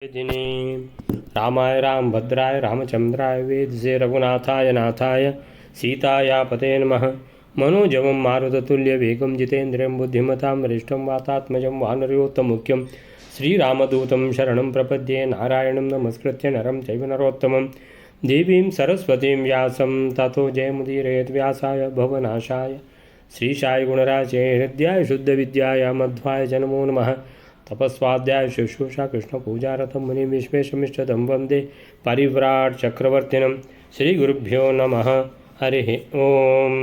वेदिनी रामाय रामभद्राय रामचंद्राय वेदसे रघुनाथाय नाथाय सीताया पते नमः। मनोजवं मारुततुल्यवेगं जितेन्द्रियं बुद्धिमतां वरिष्ठं वातात्मजं वानरयोत्तमुख्यं श्रीरामदूतं शरणं प्रपद्ये। नारायणं नमस्कृत्य नरं चैव नरोत्तमं देवीं सरस्वतीं व्यासं ततो जयमुदीरयेत्। व्यासाय भवनाशाय श्रीशाय गुणराशे हृद्याय शुद्धविद्याय मध्वाय च नमो नमः। तपस्वाध्याय शुश्रूषा कृष्ण पूजारथं मुनि विश्वेशमिष्टदं वन्दे परिव्राट चक्रवर्तिनं। श्रीगुरुभ्यो नमः हरि ಓಂ.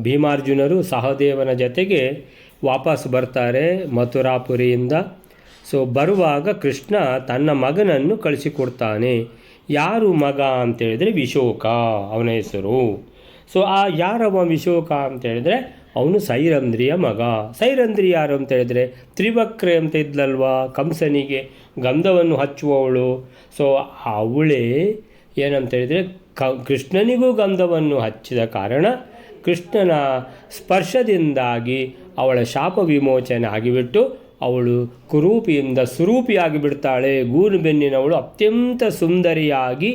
ಭೀಮಾರ್ಜುನರು ಸಹದೇವನ ಜೊತೆಗೆ ವಾಪಸ್ ಬರ್ತಾರೆ ಮಥುರಾಪುರಿಯಿಂದ. ಬರುವಾಗ ಕೃಷ್ಣ ತನ್ನ ಮಗನನ್ನು ಕಳಿಸಿಕೊಡ್ತಾನೆ. ಯಾರು ಮಗ ಅಂತೇಳಿದರೆ ವಿಶೋಕ ಅವನ ಹೆಸರು. ಯಾರವ ವಿಶೋಕ ಅಂತೇಳಿದರೆ ಅವನು ಸೈರಂಧ್ರಿಯ ಮಗ. ಸೈರಂಧ್ರಿ ಯಾರು ಅಂತೇಳಿದರೆ ತ್ರಿವಕ್ರೆ ಅಂತ ಇದ್ಲಲ್ವಾ ಕಂಸನಿಗೆ ಗಂಧವನ್ನು ಹಚ್ಚುವವಳು. ಅವಳೇ ಏನಂತೇಳಿದರೆ ಕೃಷ್ಣನಿಗೂ ಗಂಧವನ್ನು ಹಚ್ಚಿದ ಕಾರಣ ಕೃಷ್ಣನ ಸ್ಪರ್ಶದಿಂದಾಗಿ ಅವಳ ಶಾಪ ವಿಮೋಚನೆ ಆಗಿಬಿಟ್ಟು ಅವಳು ಕುರೂಪಿಯಿಂದ ಸುರೂಪಿಯಾಗಿ ಬಿಡ್ತಾಳೆ. ಗೂನು ಬೆನ್ನಿನವಳು ಅತ್ಯಂತ ಸುಂದರಿಯಾಗಿ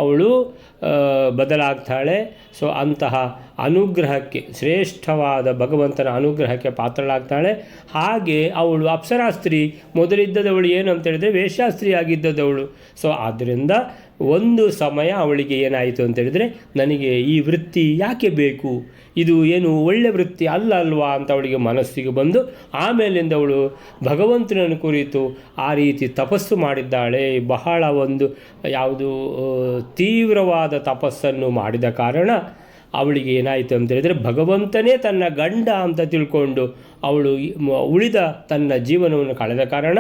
ಅವಳು ಬದಲಾಗ್ತಾಳೆ. ಅಂತಹ ಅನುಗ್ರಹಕ್ಕೆ ಶ್ರೇಷ್ಠವಾದ ಭಗವಂತನ ಅನುಗ್ರಹಕ್ಕೆ ಪಾತ್ರಳಾಗ್ತಾಳೆ. ಹಾಗೆ ಅವಳು ಅಪ್ಸರಾಸ್ತ್ರೀ. ಮೊದಲಿದ್ದದವಳು ಏನು ಅಂತೇಳಿದರೆ ವೇಶ್ಯಾಸ್ತ್ರೀ ಆಗಿದ್ದದವಳು. ಆದ್ದರಿಂದ ಒಂದು ಸಮಯ ಅವಳಿಗೆ ಏನಾಯಿತು ಅಂತೇಳಿದರೆ ನನಗೆ ಈ ವೃತ್ತಿ ಯಾಕೆ ಬೇಕು, ಇದು ಏನು ಒಳ್ಳೆ ವೃತ್ತಿ ಅಲ್ಲ ಅಲ್ವಾ ಅಂತ ಅವಳಿಗೆ ಮನಸ್ಸಿಗೆ ಬಂದು ಆಮೇಲಿಂದ ಅವಳು ಭಗವಂತನನ್ನು ಕುರಿತು ಆ ರೀತಿ ತಪಸ್ಸು ಮಾಡಿದ್ದಾಳೆ. ಬಹಳ ಒಂದು ಯಾವುದು ತೀವ್ರವಾದ ತಪಸ್ಸನ್ನು ಮಾಡಿದ ಕಾರಣ ಅವಳಿಗೆ ಏನಾಯಿತು ಅಂತೇಳಿದರೆ ಭಗವಂತನೇ ತನ್ನ ಗಂಡ ಅಂತ ತಿಳ್ಕೊಂಡು ಅವಳು ಉಳಿದ ತನ್ನ ಜೀವನವನ್ನು ಕಳೆದ ಕಾರಣ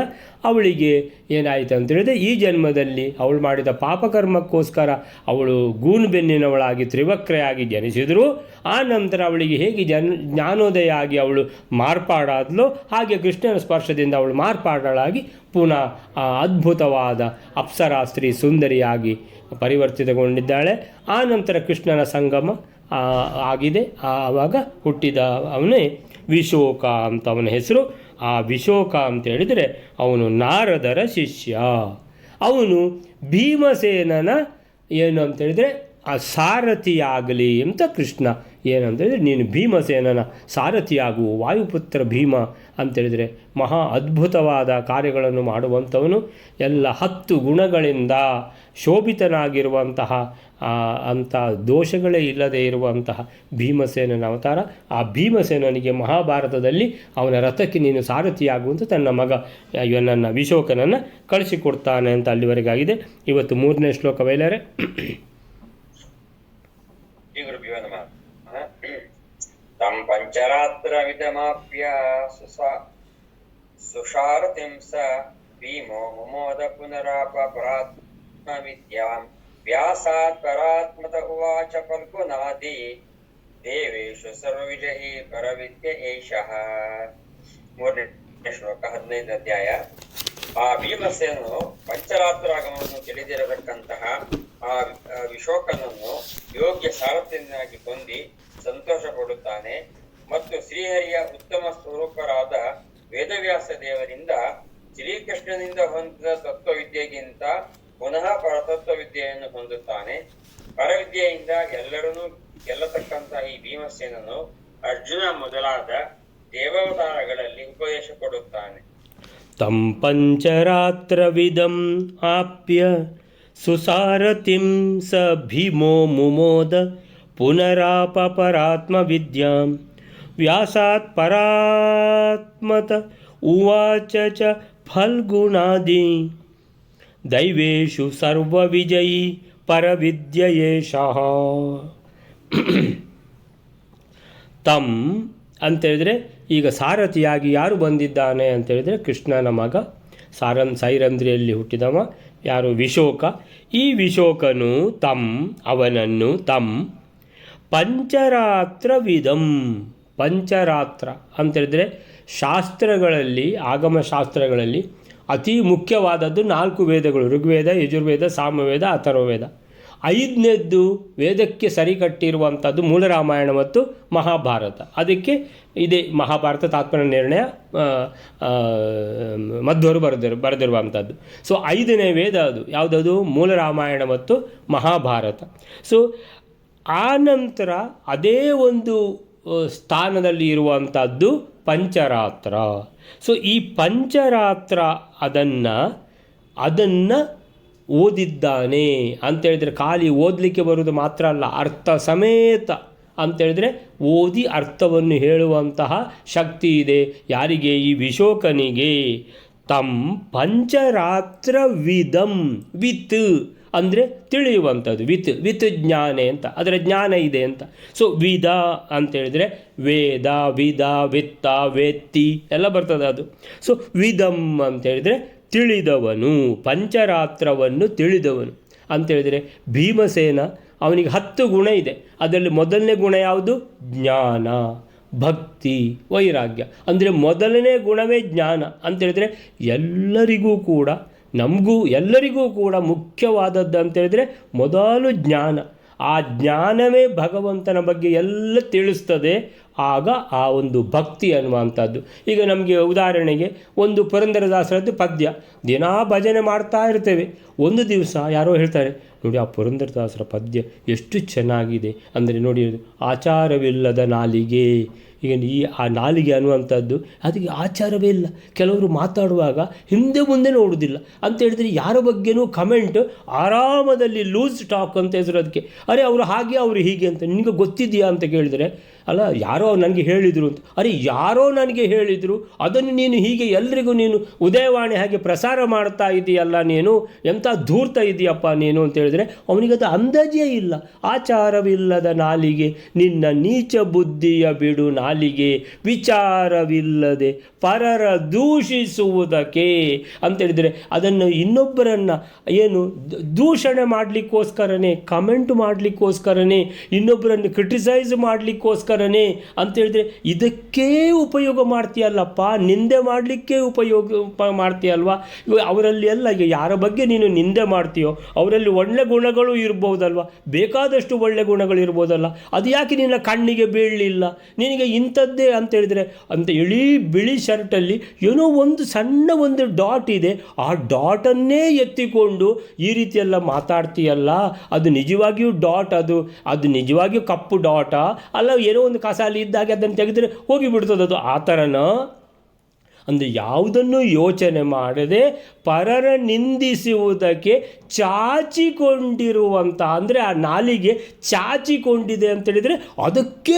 ಅವಳಿಗೆ ಏನಾಯಿತು ಅಂತೇಳಿದರೆ ಈ ಜನ್ಮದಲ್ಲಿ ಅವಳು ಮಾಡಿದ ಪಾಪಕರ್ಮಕ್ಕೋಸ್ಕರ ಅವಳು ಗೂನು ಬೆನ್ನಿನವಳಾಗಿ ತ್ರಿವಕ್ರೆಯಾಗಿ ಜನಿಸಿದರು. ಆ ನಂತರ ಅವಳಿಗೆ ಹೇಗೆ ಜ್ಞಾನೋದಯ ಆಗಿ ಅವಳು ಮಾರ್ಪಾಡಾದಲೋ ಹಾಗೆ ಕೃಷ್ಣನ ಸ್ಪರ್ಶದಿಂದ ಅವಳು ಮಾರ್ಪಾಡಳಾಗಿ ಪುನಃ ಅದ್ಭುತವಾದ ಅಪ್ಸರಾಸ್ತ್ರೀ ಸುಂದರಿಯಾಗಿ ಪರಿವರ್ತಿತಗೊಂಡಿದ್ದಾಳೆ. ಆ ನಂತರ ಕೃಷ್ಣನ ಸಂಗಮ ಆಗಿದೆ. ಆವಾಗ ಹುಟ್ಟಿದ ಅವನೇ ವಿಶೋಕ ಅಂತ ಅವನ ಹೆಸರು. ಆ ವಿಶೋಕ ಅಂತ ಹೇಳಿದರೆ ಅವನು ನಾರದರ ಶಿಷ್ಯ. ಅವನು ಭೀಮಸೇನನ ಏನು ಅಂತೇಳಿದರೆ ಆ ಸಾರಥಿಯಾಗಲಿ ಅಂತ ಕೃಷ್ಣ ಏನಂತೇಳಿದರೆ ನೀನು ಭೀಮಸೇನನ ಸಾರಥಿಯಾಗುವ ವಾಯುಪುತ್ರ ಭೀಮ ಅಂತೇಳಿದರೆ ಮಹಾ ಅದ್ಭುತವಾದ ಕಾರ್ಯಗಳನ್ನು ಮಾಡುವಂಥವನು. ಎಲ್ಲ 10 ಗುಣಗಳಿಂದ ಶೋಭಿತನಾಗಿರುವಂತಹ ಅಂಥ ದೋಷಗಳೇ ಇಲ್ಲದೆ ಇರುವಂತಹ ಭೀಮಸೇನನ ಅವತಾರ. ಆ ಭೀಮಸೇನನಿಗೆ ಮಹಾಭಾರತದಲ್ಲಿ ಅವನ ರಥಕ್ಕೆ ನೀನು ಸಾರಥಿಯಾಗುವಂತ ತನ್ನ ಮಗ ನನ್ನ ವಿಶೋಕನನ್ನು ಕಳಿಸಿಕೊಡ್ತಾನೆ ಅಂತ ಅಲ್ಲಿವರೆಗಾಗಿದೆ. ಇವತ್ತು 3ನೇ ಶ್ಲೋಕ ಬಯಲಾರೆ. ತಂ ಪಂಚರಾತ್ರವಿದಮಾಪ್ಯ ಸುಷಾರತಿಂ ಸ ಭೀಮೋ ಮುಮೋದ ಪುನರಾಪರಾತ್ಮ ವಿದ್ಯಾಂ ವ್ಯಾಸಾತ್ ಪರಾತ್ಮತ ಉವಾಚ ಫಲ್ಗುನಾದಿ ದೇವೇಶು ಸರ್ವವಿಜಯೀ ಪರವಿದ್ಯೆ ಏಷಃ. 3ನೇ ಶ್ಲೋಕ 15ನೇ ಅಧ್ಯಾಯ. ಆ ಭೀಮಸೇನನು ಪಂಚರಾತ್ರಾಗಮವನ್ನು ತಿಳಿದಿರತಕ್ಕಂತಹ ಆ ವಿಶೋಕನನ್ನು ಯೋಗ್ಯ ಸಾರಥ್ಯನಾಗಿ ಹೊಂದಿ ಸಂತೋಷ ಪಡುತ್ತಾನೆ. ಮತ್ತು ಶ್ರೀಹರಿಯ ಉತ್ತಮ ಸ್ವರೂಪರಾದ ವೇದವ್ಯಾಸ ದೇವರಿಂದ ಶ್ರೀಕೃಷ್ಣನಿಂದ ಹೊಂದಿದ ತತ್ವವಿದ್ಯೆಗಿಂತ ಪುನಃ ಪರತತ್ವವಿದ್ಯೆಯನ್ನು ಹೊಂದುತ್ತಾನೆ. ಪರವಿದ್ಯೆಯಿಂದ ಎಲ್ಲರನ್ನೂ ಗೆಲ್ಲತಕ್ಕಂತಹ ಈ ಭೀಮಸೇನನು ಅರ್ಜುನ ಮೊದಲಾದ ದೇವಾವತಾರಗಳಲ್ಲಿ ಉಪದೇಶ ಕೊಡುತ್ತಾನೆ. ತಂ ಪಂಚರಾತ್ರವಿದಂ ಆಪ್ಯ ಸುಸಾರಥಿಂ ಸ ಭೀಮೋ ಮುಮೋದ ಪುನರಾಪರಾತ್ಮ ವಿದ್ಯಾಂ ವ್ಯಾಸಾತ್ ಪರಾತ್ಮತ ಉವಾಚ ಚ ಫಲ್ಗುಣಾದಿ ದೈವೇಶು ಸರ್ವವಿಜಯೀ ಪರವಿದ್ಯಯೇಷಃ. ತಂ ಅಂತೇಳಿದರೆ ಈಗ ಸಾರಥಿಯಾಗಿ ಯಾರು ಬಂದಿದ್ದಾನೆ ಅಂತೇಳಿದರೆ ಕೃಷ್ಣನ ಮಗ ಸೈರಂಧ್ರಿಯಲ್ಲಿ ಹುಟ್ಟಿದವ ಯಾರು ವಿಶೋಕ. ಈ ವಿಶೋಕನು ಅವನನ್ನು ಪಂಚರಾತ್ರವಿದಂ. ಪಂಚರಾತ್ರ ಅಂತೇಳಿದರೆ ಶಾಸ್ತ್ರಗಳಲ್ಲಿ ಆಗಮಶಾಸ್ತ್ರಗಳಲ್ಲಿ ಅತಿ ಮುಖ್ಯವಾದದ್ದು 4 ವೇದಗಳು: ಋಗ್ವೇದ, ಯಜುರ್ವೇದ, ಸಾಮವೇದ, ಅಥರ್ವವೇದ. ಐದನೇದ್ದು ವೇದಕ್ಕೆ ಸರಿ ಕಟ್ಟಿರುವಂಥದ್ದು ಮೂಲ ರಾಮಾಯಣ ಮತ್ತು ಮಹಾಭಾರತ. ಅದಕ್ಕೆ ಇದೇ ಮಹಾಭಾರತ ತಾತ್ಪರ್ಯ ನಿರ್ಣಯ ಮಧ್ವರು ಬರೆದಿರುವಂಥದ್ದು. ಸೊ 5ನೇ ವೇದ ಅದು ಯಾವುದದು? ಮೂಲ ರಾಮಾಯಣ ಮತ್ತು ಮಹಾಭಾರತ. ಸೊ ಆ ನಂತರ ಅದೇ ಒಂದು ಸ್ಥಾನದಲ್ಲಿ ಇರುವಂಥದ್ದು ಪಂಚರಾತ್ರ. ಸೊ ಈ ಪಂಚರಾತ್ರ ಅದನ್ನು ಓದಿದ್ದಾನೆ ಅಂತೇಳಿದರೆ ಖಾಲಿ ಓದಲಿಕ್ಕೆ ಬರುವುದು ಮಾತ್ರ ಅಲ್ಲ, ಅರ್ಥ ಸಮೇತ ಅಂತೇಳಿದರೆ ಓದಿ ಅರ್ಥವನ್ನು ಹೇಳುವಂತಹ ಶಕ್ತಿ ಇದೆ. ಯಾರಿಗೆ? ಈ ವಿಶೋಕನಿಗೆ. ತಂ ಪಂಚರಾತ್ರ ವಿದಂ, ವಿತ್ ಅಂದರೆ ತಿಳಿಯುವಂಥದ್ದು, ವಿತ್ ಜ್ಞಾನೆ ಅಂತ, ಅದರ ಜ್ಞಾನ ಇದೆ ಅಂತ. ಸೊ ವಿದ ಅಂತೇಳಿದರೆ ವೇದ, ವಿದ, ವಿತ್ತ, ವೇತ್ತಿ ಎಲ್ಲ ಬರ್ತದೆ ಅದು. ಸೊ ವಿದಂ ಅಂತೇಳಿದರೆ ತಿಳಿದವನು, ಪಂಚರಾತ್ರವನ್ನು ತಿಳಿದವನು ಅಂತೇಳಿದರೆ ಭೀಮಸೇನ. ಅವನಿಗೆ 10 ಗುಣ ಇದೆ. ಅದರಲ್ಲಿ ಮೊದಲನೇ ಗುಣ ಯಾವುದು? ಜ್ಞಾನ, ಭಕ್ತಿ, ವೈರಾಗ್ಯ. ಅಂದರೆ ಮೊದಲನೇ ಗುಣವೇ ಜ್ಞಾನ ಅಂತೇಳಿದರೆ ಎಲ್ಲರಿಗೂ ಕೂಡ, ಎಲ್ಲರಿಗೂ ಕೂಡ ಮುಖ್ಯವಾದದ್ದು ಅಂತೇಳಿದರೆ ಮೊದಲು ಜ್ಞಾನ. ಆ ಜ್ಞಾನವೇ ಭಗವಂತನ ಬಗ್ಗೆ ಎಲ್ಲ ತಿಳಿಸ್ತದೆ. ಆಗ ಆ ಒಂದು ಭಕ್ತಿ ಅನ್ನುವಂಥದ್ದು. ಈಗ ನಮಗೆ ಉದಾಹರಣೆಗೆ ಒಂದು ಪುರಂದರದಾಸರದ್ದು ಪದ್ಯ ದಿನಾ ಭಜನೆ ಮಾಡ್ತಾ ಇರ್ತೇವೆ. ಒಂದು ದಿವಸ ಯಾರೋ ಹೇಳ್ತಾರೆ, ನೋಡಿ ಆ ಪುರಂದರದಾಸರ ಪದ್ಯ ಎಷ್ಟು ಚೆನ್ನಾಗಿದೆ ಅಂದರೆ ನೋಡಿ, ಆಚಾರವಿಲ್ಲದ ನಾಲಿಗೆ. ಈಗ ಆ ನಾಲಿಗೆ ಅನ್ನುವಂಥದ್ದು ಅದಕ್ಕೆ ಆಚಾರವೇ ಇಲ್ಲ. ಕೆಲವರು ಮಾತಾಡುವಾಗ ಹಿಂದೆ ಮುಂದೆ ನೋಡುವುದಿಲ್ಲ ಅಂತ ಹೇಳಿದರೆ ಯಾರ ಬಗ್ಗೆನೂ ಕಮೆಂಟ್ ಆರಾಮದಲ್ಲಿ ಲೂಸ್ ಟಾಕ್ ಅಂತ ಹೆಸರು ಅದಕ್ಕೆ. ಅರೆ ಅವರು ಹಾಗೆ, ಅವರು ಹೀಗೆ ಅಂತ ನಿನಗೆ ಗೊತ್ತಿದೆಯಾ ಅಂತ ಕೇಳಿದರೆ, ಅಲ್ಲ ಯಾರೋ ನನಗೆ ಹೇಳಿದರು ಅಂತ. ಅರೆ ಯಾರೋ ನನಗೆ ಹೇಳಿದರು, ಅದನ್ನು ನೀನು ಹೀಗೆ ಎಲ್ರಿಗೂ ನೀನು ಉದಯವಾಣಿ ಹಾಗೆ ಪ್ರಸಾರ ಮಾಡ್ತಾ ಇದೆಯಲ್ಲ, ನೀನು ಎಂಥ ಧೂರ್ತ ಇದೆಯಪ್ಪ ನೀನು ಅಂತ ಹೇಳಿದರೆ ಅವನಿಗದು ಅಂದಾಜೇ ಇಲ್ಲ. ಆಚಾರವಿಲ್ಲದ ನಾಲಿಗೆ, ನಿನ್ನ ನೀಚ ಬುದ್ಧಿಯ ಬಿಡು ನಾಲಿಗೆ, ವಿಚಾರವಿಲ್ಲದೆ ಪರರ ದೂಷಿಸುವುದಕ್ಕೆ ಅಂತೇಳಿದರೆ ಅದನ್ನು ಇನ್ನೊಬ್ಬರನ್ನು ಏನು ದೂಷಣೆ ಮಾಡಲಿಕ್ಕೋಸ್ಕರನೇ, ಕಮೆಂಟ್ ಮಾಡಲಿಕ್ಕೋಸ್ಕರನೇ, ಇನ್ನೊಬ್ಬರನ್ನು ಕ್ರಿಟಿಸೈಸ್ ಮಾಡಲಿಕ್ಕೋಸ್ಕರನೇ ಅಂತೇಳಿದರೆ ಇದಕ್ಕೇ ಉಪಯೋಗ ಮಾಡ್ತೀಯಲ್ಲಪ್ಪ, ನಿಂದೆ ಮಾಡಲಿಕ್ಕೆ ಉಪಯೋಗ ಮಾಡ್ತೀಯಲ್ವ. ಅವರಲ್ಲಿ ಎಲ್ಲ ಈಗ ಯಾರ ಬಗ್ಗೆ ನೀನು ನಿಂದೆ ಮಾಡ್ತೀಯೋ ಅವರಲ್ಲಿ ಒಳ್ಳೆ ಗುಣಗಳು ಇರ್ಬೋದಲ್ವ, ಬೇಕಾದಷ್ಟು ಒಳ್ಳೆ ಗುಣಗಳು ಇರ್ಬೋದಲ್ಲ. ಅದು ಯಾಕೆ ನಿನ್ನ ಕಣ್ಣಿಗೆ ಬೀಳಲಿಲ್ಲ? ನಿನಗೆ ಇಂಥದ್ದೇ ಅಂತೇಳಿದರೆ ಅಂತ ಇಡೀ ಬಿಳಿ ಶರ್ಟಲ್ಲಿ ಏನೋ ಒಂದು ಸಣ್ಣ ಒಂದು ಡಾಟ್ ಇದೆ, ಆ ಡಾಟನ್ನೇ ಎತ್ತಿಕೊಂಡು ಈ ರೀತಿಯೆಲ್ಲ ಮಾತಾಡ್ತೀಯಲ್ಲ, ಅದು ನಿಜವಾಗಿಯೂ ಡಾಟ್, ಅದು ನಿಜವಾಗಿಯೂ ಕಪ್ಪು ಡಾಟಾ ಅಲ್ಲ, ಏನೋ ಒಂದು ಕಸಾಲಿ ಇದ್ದಾಗೆ ಅದನ್ನು ತೆಗೆದರೆ ಹೋಗಿಬಿಡ್ತದೆ ಅದು. ಆ ಥರನ ಅಂದರೆ ಯಾವುದನ್ನು ಯೋಚನೆ ಮಾಡದೆ ಪರರ ನಿಂದಿಸುವುದಕ್ಕೆ ಚಾಚಿಕೊಂಡಿರುವಂಥ, ಅಂದರೆ ಆ ನಾಲಿಗೆ ಚಾಚಿಕೊಂಡಿದೆ ಅಂತೇಳಿದರೆ ಅದಕ್ಕೆ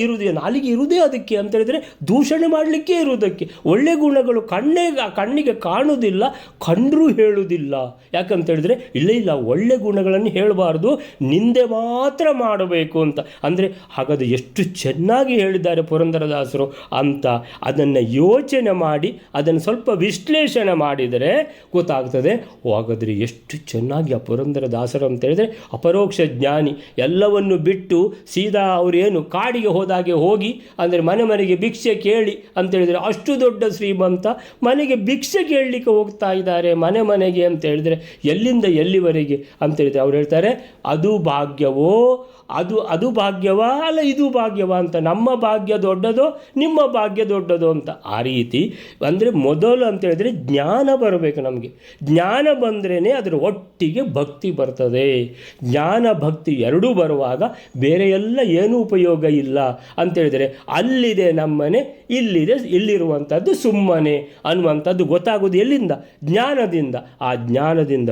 ಇರುವುದೇ, ನಾಲಿಗೆ ಇರುವುದೇ ಅದಕ್ಕೆ ಅಂತೇಳಿದರೆ ದೂಷಣೆ ಮಾಡಲಿಕ್ಕೆ ಇರುವುದಕ್ಕೆ. ಒಳ್ಳೆ ಗುಣಗಳು ಕಣ್ಣಿಗೆ ಕಾಣುವುದಿಲ್ಲ, ಕಂಡರೂ ಹೇಳುವುದಿಲ್ಲ. ಯಾಕಂತೇಳಿದರೆ ಇಲ್ಲ ಒಳ್ಳೆ ಗುಣಗಳನ್ನು ಹೇಳಬಾರ್ದು, ನಿಂದೆ ಮಾತ್ರ ಮಾಡಬೇಕು ಅಂತ. ಅಂದರೆ ಹಾಗಾದರೆ ಎಷ್ಟು ಚೆನ್ನಾಗಿ ಹೇಳಿದ್ದಾರೆ ಪುರಂದರದಾಸರು ಅಂತ ಅದನ್ನು ಯೋಚನೆ ಮಾಡಿ ಅದನ್ನು ಸ್ವಲ್ಪ ವಿಶ್ಲೇಷಣೆ ಮಾಡಿದರೆ ಗೊತ್ತಾಗ್ತದೆ. ಹಾಗಾದರೆ ಎಷ್ಟು ಚೆನ್ನಾಗಿ ಆ ಪುರಂದರದಾಸರು ಅಂತ ಹೇಳಿದರೆ ಅಪರೋಕ್ಷ ಜ್ಞಾನಿ. ಎಲ್ಲವನ್ನು ಬಿಟ್ಟು ಸೀದಾ ಅವರೇನು ಕಾಡಿಗೆ ಹೋದಾಗೆ ಹೋಗಿ, ಅಂದರೆ ಮನೆಗೆ ಭಿಕ್ಷೆ ಕೇಳಿ ಅಂತೇಳಿದರೆ, ಅಷ್ಟು ದೊಡ್ಡ ಶ್ರೀಮಂತ ಮನೆಗೆ ಭಿಕ್ಷೆ ಕೇಳಲಿಕ್ಕೆ ಹೋಗ್ತಾ ಇದ್ದಾರೆ ಮನೆಗೆ ಅಂತ ಹೇಳಿದರೆ ಎಲ್ಲಿಂದ ಎಲ್ಲಿವರೆಗೆ ಅಂತೇಳಿದರೆ ಅವ್ರು ಹೇಳ್ತಾರೆ, ಅದು ಭಾಗ್ಯವೋ, ಅದು ಭಾಗ್ಯವಾ ಅಲ್ಲ ಇದು ಭಾಗ್ಯವಾ ಅಂತ. ನಮ್ಮ ಭಾಗ್ಯ ದೊಡ್ಡದೋ ನಿಮ್ಮ ಭಾಗ್ಯ ದೊಡ್ಡದೋ ಅಂತ. ಆ ರೀತಿ ಅಂದರೆ ಮೊದಲು ಅಂತೇಳಿದರೆ ಜ್ಞಾನ ಬರಬೇಕು ನಮಗೆ. ಜ್ಞಾನ ಬಂದ್ರೇ ಅದರ ಒಟ್ಟಿಗೆ ಭಕ್ತಿ ಬರ್ತದೆ. ಜ್ಞಾನ ಭಕ್ತಿ ಎರಡೂ ಬರುವಾಗ ಬೇರೆ ಎಲ್ಲ ಏನೂ ಉಪಯೋಗ ಇಲ್ಲ ಅಂತೇಳಿದರೆ ಅಲ್ಲಿದೆ ನಮ್ಮನೆ, ಇಲ್ಲಿರುವಂಥದ್ದು ಸುಮ್ಮನೆ ಅನ್ನುವಂಥದ್ದು ಗೊತ್ತಾಗೋದು ಎಲ್ಲಿಂದ? ಜ್ಞಾನದಿಂದ. ಆ ಜ್ಞಾನದಿಂದ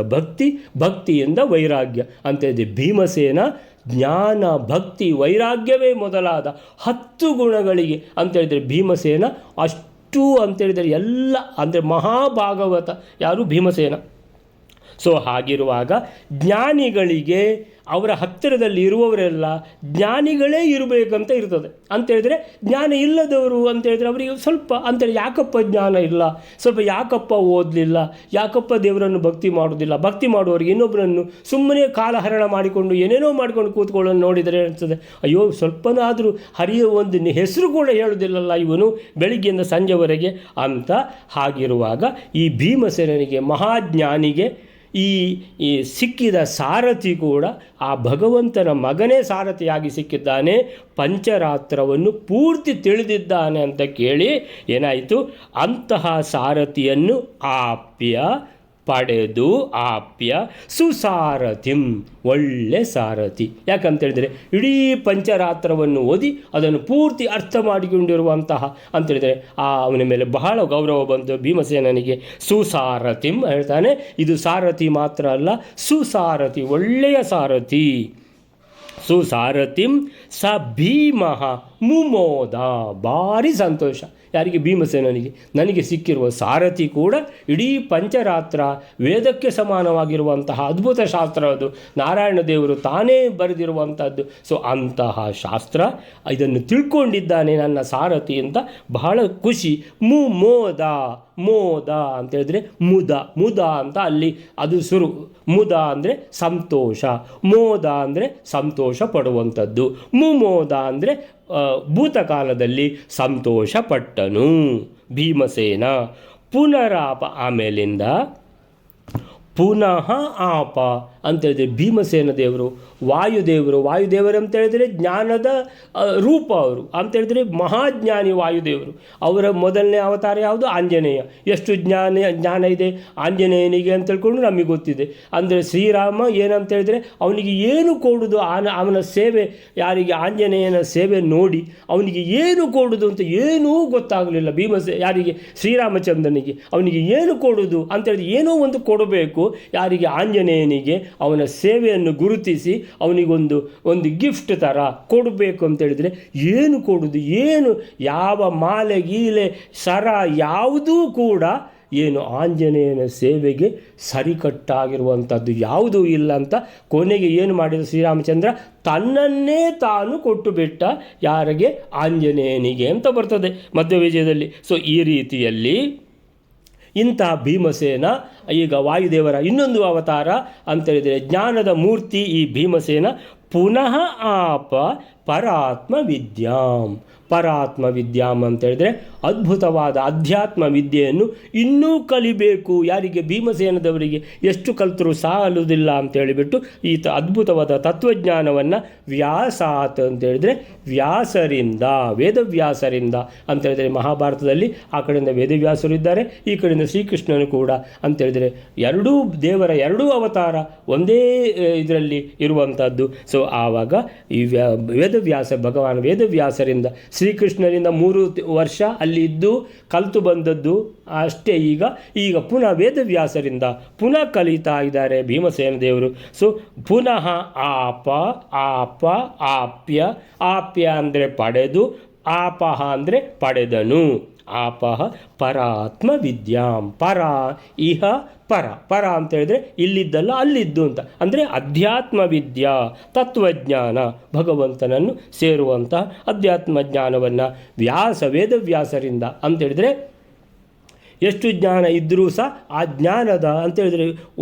ಭಕ್ತಿಯಿಂದ ವೈರಾಗ್ಯ ಅಂತೇಳಿದೆ. ಭೀಮಸೇನ ಜ್ಞಾನ, ಭಕ್ತಿ, ವೈರಾಗ್ಯವೇ ಮೊದಲಾದ 10 ಗುಣಗಳಿಗೆ ಅಂತೇಳಿದರೆ ಭೀಮಸೇನ ಅಷ್ಟು ಅಂತೇಳಿದರೆ ಎಲ್ಲ, ಅಂದರೆ ಮಹಾಭಾಗವತ ಯಾರು? ಭೀಮಸೇನ. ಸೊ ಹಾಗಿರುವಾಗ ಜ್ಞಾನಿಗಳಿಗೆ ಅವರ ಹತ್ತಿರದಲ್ಲಿ ಇರುವವರೆಲ್ಲ ಜ್ಞಾನಿಗಳೇ ಇರಬೇಕಂತ ಇರ್ತದೆ. ಅಂತೇಳಿದರೆ ಜ್ಞಾನ ಇಲ್ಲದವರು ಅಂತೇಳಿದರೆ ಅವರಿಗೆ ಸ್ವಲ್ಪ ಅಂತೇಳಿ ಯಾಕಪ್ಪ ಜ್ಞಾನ ಇಲ್ಲ, ಸ್ವಲ್ಪ ಯಾಕಪ್ಪ ಓದಲಿಲ್ಲ, ಯಾಕಪ್ಪ ದೇವರನ್ನು ಭಕ್ತಿ ಮಾಡೋದಿಲ್ಲ. ಭಕ್ತಿ ಮಾಡುವವರಿಗೆ ಇನ್ನೊಬ್ಬರನ್ನು ಸುಮ್ಮನೆ ಕಾಲಹರಣ ಮಾಡಿಕೊಂಡು ಏನೇನೋ ಮಾಡಿಕೊಂಡು ಕೂತ್ಕೊಳ್ಳೋದು ನೋಡಿದರೆ ಅನಿಸ್ತದೆ, ಅಯ್ಯೋ ಸ್ವಲ್ಪನಾದರೂ ಹರಿಯ ಒಂದು ಹೆಸರು ಕೂಡ ಹೇಳೋದಿಲ್ಲಲ್ಲ ಇವನು ಬೆಳಿಗ್ಗೆಯಿಂದ ಸಂಜೆವರೆಗೆ ಅಂತ. ಹಾಗಿರುವಾಗ ಈ ಭೀಮಸೇನಿಗೆ, ಮಹಾಜ್ಞಾನಿಗೆ ಈ ಈ ಸಿಕ್ಕಿದ ಸಾರಥಿ ಕೂಡ ಆ ಭಗವಂತನ ಮಗನೇ ಸಾರಥಿಯಾಗಿ ಸಿಕ್ಕಿದ್ದಾನೆ, ಪಂಚರಾತ್ರವನ್ನು ಪೂರ್ತಿ ತಿಳಿದಿದ್ದಾನೆ ಅಂತ ಕೇಳಿ ಏನಾಯಿತು, ಅಂತಹ ಸಾರಥಿಯನ್ನು ಆಪ್ಯ ಪಡೆದು ಆಪ್ಯ ಸುಸಾರಥಿಂ ಒಳ್ಳೆ ಸಾರಥಿ. ಯಾಕಂತೇಳಿದರೆ ಇಡೀ ಪಂಚರಾತ್ರವನ್ನು ಓದಿ ಅದನ್ನು ಪೂರ್ತಿ ಅರ್ಥ ಮಾಡಿಕೊಂಡಿರುವಂತಹ ಅಂತೇಳಿದರೆ ಅವನ ಮೇಲೆ ಬಹಳ ಗೌರವ ಬಂತು ಭೀಮಸೇನನಿಗೆ. ಸುಸಾರಥಿಂ ಹೇಳ್ತಾನೆ, ಇದು ಸಾರಥಿ ಮಾತ್ರ ಅಲ್ಲ, ಸುಸಾರಥಿ ಒಳ್ಳೆಯ ಸಾರಥಿ. ಸುಸಾರಥಿಂ ಸ ಭೀಮಃ ಮುಮೋದ, ಭಾರಿ ಸಂತೋಷ ಯಾರಿಗೆ, ಭೀಮಸೇನನಿಗೆ. ನನಗೆ ಸಿಕ್ಕಿರುವ ಸಾರಥಿ ಕೂಡ ಇಡೀ ಪಂಚರಾತ್ರ ವೇದಕ್ಕೆ ಸಮಾನವಾಗಿರುವಂತಹ ಅದ್ಭುತ ಶಾಸ್ತ್ರ, ಅದು ನಾರಾಯಣ ದೇವರು ತಾನೇ ಬರೆದಿರುವಂಥದ್ದು. ಸೊ ಅಂತಹ ಶಾಸ್ತ್ರ ಇದನ್ನು ತಿಳ್ಕೊಂಡಿದ್ದಾನೆ ನನ್ನ ಸಾರಥಿ ಅಂತ ಬಹಳ ಖುಷಿ. ಮುಮೋದ, ಮೋದ ಅಂತೇಳಿದ್ರೆ ಮುದ, ಮುದ ಅಂತ ಅಲ್ಲಿ ಅದು ಶುರು. ಮುದ ಅಂದರೆ ಸಂತೋಷ, ಮೋದ ಅಂದರೆ ಸಂತೋಷ ಪಡುವಂಥದ್ದು, ಮುಮೋದ ಅಂದರೆ ಭೂತಕಾಲದಲ್ಲಿ ಸಂತೋಷ ಪಟ್ಟನು ಭೀಮಸೇನ. ಪುನರಾಪ ಆಮೇಲಿಂದ ಪುನಃ ಆಪ ಅಂತೇಳಿದರೆ ಭೀಮಸೇನ ದೇವರು ವಾಯುದೇವರು. ವಾಯುದೇವರು ಅಂತೇಳಿದರೆ ಜ್ಞಾನದ ರೂಪ ಅವರು ಅಂತೇಳಿದರೆ ಮಹಾಜ್ಞಾನಿ ವಾಯುದೇವರು. ಅವರ ಮೊದಲನೇ ಅವತಾರ ಯಾವುದು, ಆಂಜನೇಯ. ಎಷ್ಟು ಜ್ಞಾನ ಇದೆ ಆಂಜನೇಯನಿಗೆ ಅಂತ ತಿಳ್ಕೊಂಡು ನಮಗೆ ಗೊತ್ತಿದೆ. ಅಂದರೆ ಶ್ರೀರಾಮ ಏನಂತೇಳಿದರೆ ಅವನಿಗೆ ಏನು ಕೊಡುವುದು, ಅವನ ಸೇವೆ ಯಾರಿಗೆ ಆಂಜನೇಯನ ಸೇವೆ ನೋಡಿ ಅವನಿಗೆ ಏನು ಕೊಡುವುದು ಅಂತ ಏನೂ ಗೊತ್ತಾಗಲಿಲ್ಲ ಯಾರಿಗೆ, ಶ್ರೀರಾಮಚಂದ್ರನಿಗೆ. ಅವನಿಗೆ ಏನು ಕೊಡುವುದು ಅಂತೇಳಿದ್ರೆ ಏನೋ ಒಂದು ಕೊಡಬೇಕು ಯಾರಿಗೆ, ಆಂಜನೇಯನಿಗೆ. ಅವನ ಸೇವೆಯನ್ನು ಗುರುತಿಸಿ ಅವನಿಗೊಂದು ಗಿಫ್ಟ್ ಥರ ಕೊಡಬೇಕು ಅಂತೇಳಿದರೆ ಏನು ಕೊಡುವುದು, ಏನು ಯಾವ ಮಾಲೆ ಗೀಲೆ ಸರ ಯಾವುದೂ ಕೂಡ ಏನು ಆಂಜನೇಯನ ಸೇವೆಗೆ ಸರಿಕಟ್ಟಾಗಿರುವಂಥದ್ದು ಯಾವುದೂ ಇಲ್ಲ ಅಂತ ಕೊನೆಗೆ ಏನು ಮಾಡಿದ ಶ್ರೀರಾಮಚಂದ್ರ, ತನ್ನನ್ನೇ ತಾನು ಕೊಟ್ಟು ಬಿಟ್ಟ ಯಾರಿಗೆ, ಆಂಜನೇಯನಿಗೆ ಅಂತ ಬರ್ತದೆ ಮಧ್ವವಿಜಯದಲ್ಲಿ. ಸೊ ಈ ರೀತಿಯಲ್ಲಿ ಇಂಥ ಭೀಮಸೇನ ಈಗ ವಾಯುದೇವರ ಇನ್ನೊಂದು ಅವತಾರ ಅಂತೇಳಿದರೆ ಜ್ಞಾನದ ಮೂರ್ತಿ ಈ ಭೀಮಸೇನ. ಪುನಃ ಆಪ ಪರಾತ್ಮ ವಿದ್ಯಾಂ. ಪರಾತ್ಮ ವಿದ್ಯಾಂ ಅಂತೇಳಿದರೆ ಅದ್ಭುತವಾದ ಅಧ್ಯಾತ್ಮ ವಿದ್ಯೆಯನ್ನು ಇನ್ನೂ ಕಲಿಬೇಕು ಯಾರಿಗೆ, ಭೀಮಸೇನದವರಿಗೆ. ಎಷ್ಟು ಕಲಿತರೂ ಸಾಲುವುದಿಲ್ಲ ಅಂತೇಳಿಬಿಟ್ಟು ಅದ್ಭುತವಾದ ತತ್ವಜ್ಞಾನವನ್ನು ವ್ಯಾಸಾತ್ ಅಂತೇಳಿದರೆ ವ್ಯಾಸರಿಂದ, ವೇದವ್ಯಾಸರಿಂದ ಅಂತೇಳಿದರೆ ಮಹಾಭಾರತದಲ್ಲಿ ಆ ಕಡೆಯಿಂದ ವೇದವ್ಯಾಸರು ಇದ್ದಾರೆ, ಈ ಕಡೆಯಿಂದ ಶ್ರೀಕೃಷ್ಣನು ಕೂಡ ಅಂತೇಳಿದರೆ ಎರಡೂ ದೇವರ ಎರಡೂ ಅವತಾರ ಒಂದೇ ಇದರಲ್ಲಿ ಇರುವಂಥದ್ದು. ಸೊ ಆವಾಗ ಈ ಭಗವಾನ್ ವೇದವ್ಯಾಸರಿಂದ ಶ್ರೀಕೃಷ್ಣರಿಂದ 3 ವರ್ಷ ಅಲ್ಲಿ ಇದ್ದು ಕಲಿತು ಬಂದದ್ದು ಅಷ್ಟೇ. ಈಗ ಪುನಃ ವೇದವ್ಯಾಸರಿಂದ ಪುನಃ ಕಲಿತಾ ಇದ್ದಾರೆ ಭೀಮಸೇನ ದೇವರು. ಸೊ ಪುನಃ ಆಪ ಆಪ್ಯ, ಆಪ್ಯ ಅಂದರೆ ಪಡೆದು, ಆಪಹ ಅಂದರೆ ಪಡೆದನು. ಆಪಹ ಪರಾತ್ಮ ವಿದ್ಯಾಂ. ಪರ ಇಹ ಪರ ಅಂತ ಹೇಳಿದ್ರೆ ಇಲ್ಲಿದ್ದಲ್ಲ ಅಲ್ಲಿದ್ದು ಅಂತ, ಅಂದರೆ ಅಧ್ಯಾತ್ಮ ವಿದ್ಯಾ, ತತ್ವಜ್ಞಾನ, ಭಗವಂತನನ್ನು ಸೇರುವಂತಹ ಅಧ್ಯಾತ್ಮ ಜ್ಞಾನವನ್ನು ವೇದವ್ಯಾಸರಿಂದ ಅಂತೇಳಿದರೆ ಎಷ್ಟು ಜ್ಞಾನ ಇದ್ದರೂ ಸಹ ಆ ಜ್ಞಾನದ ಅಂತೇಳಿದರೆ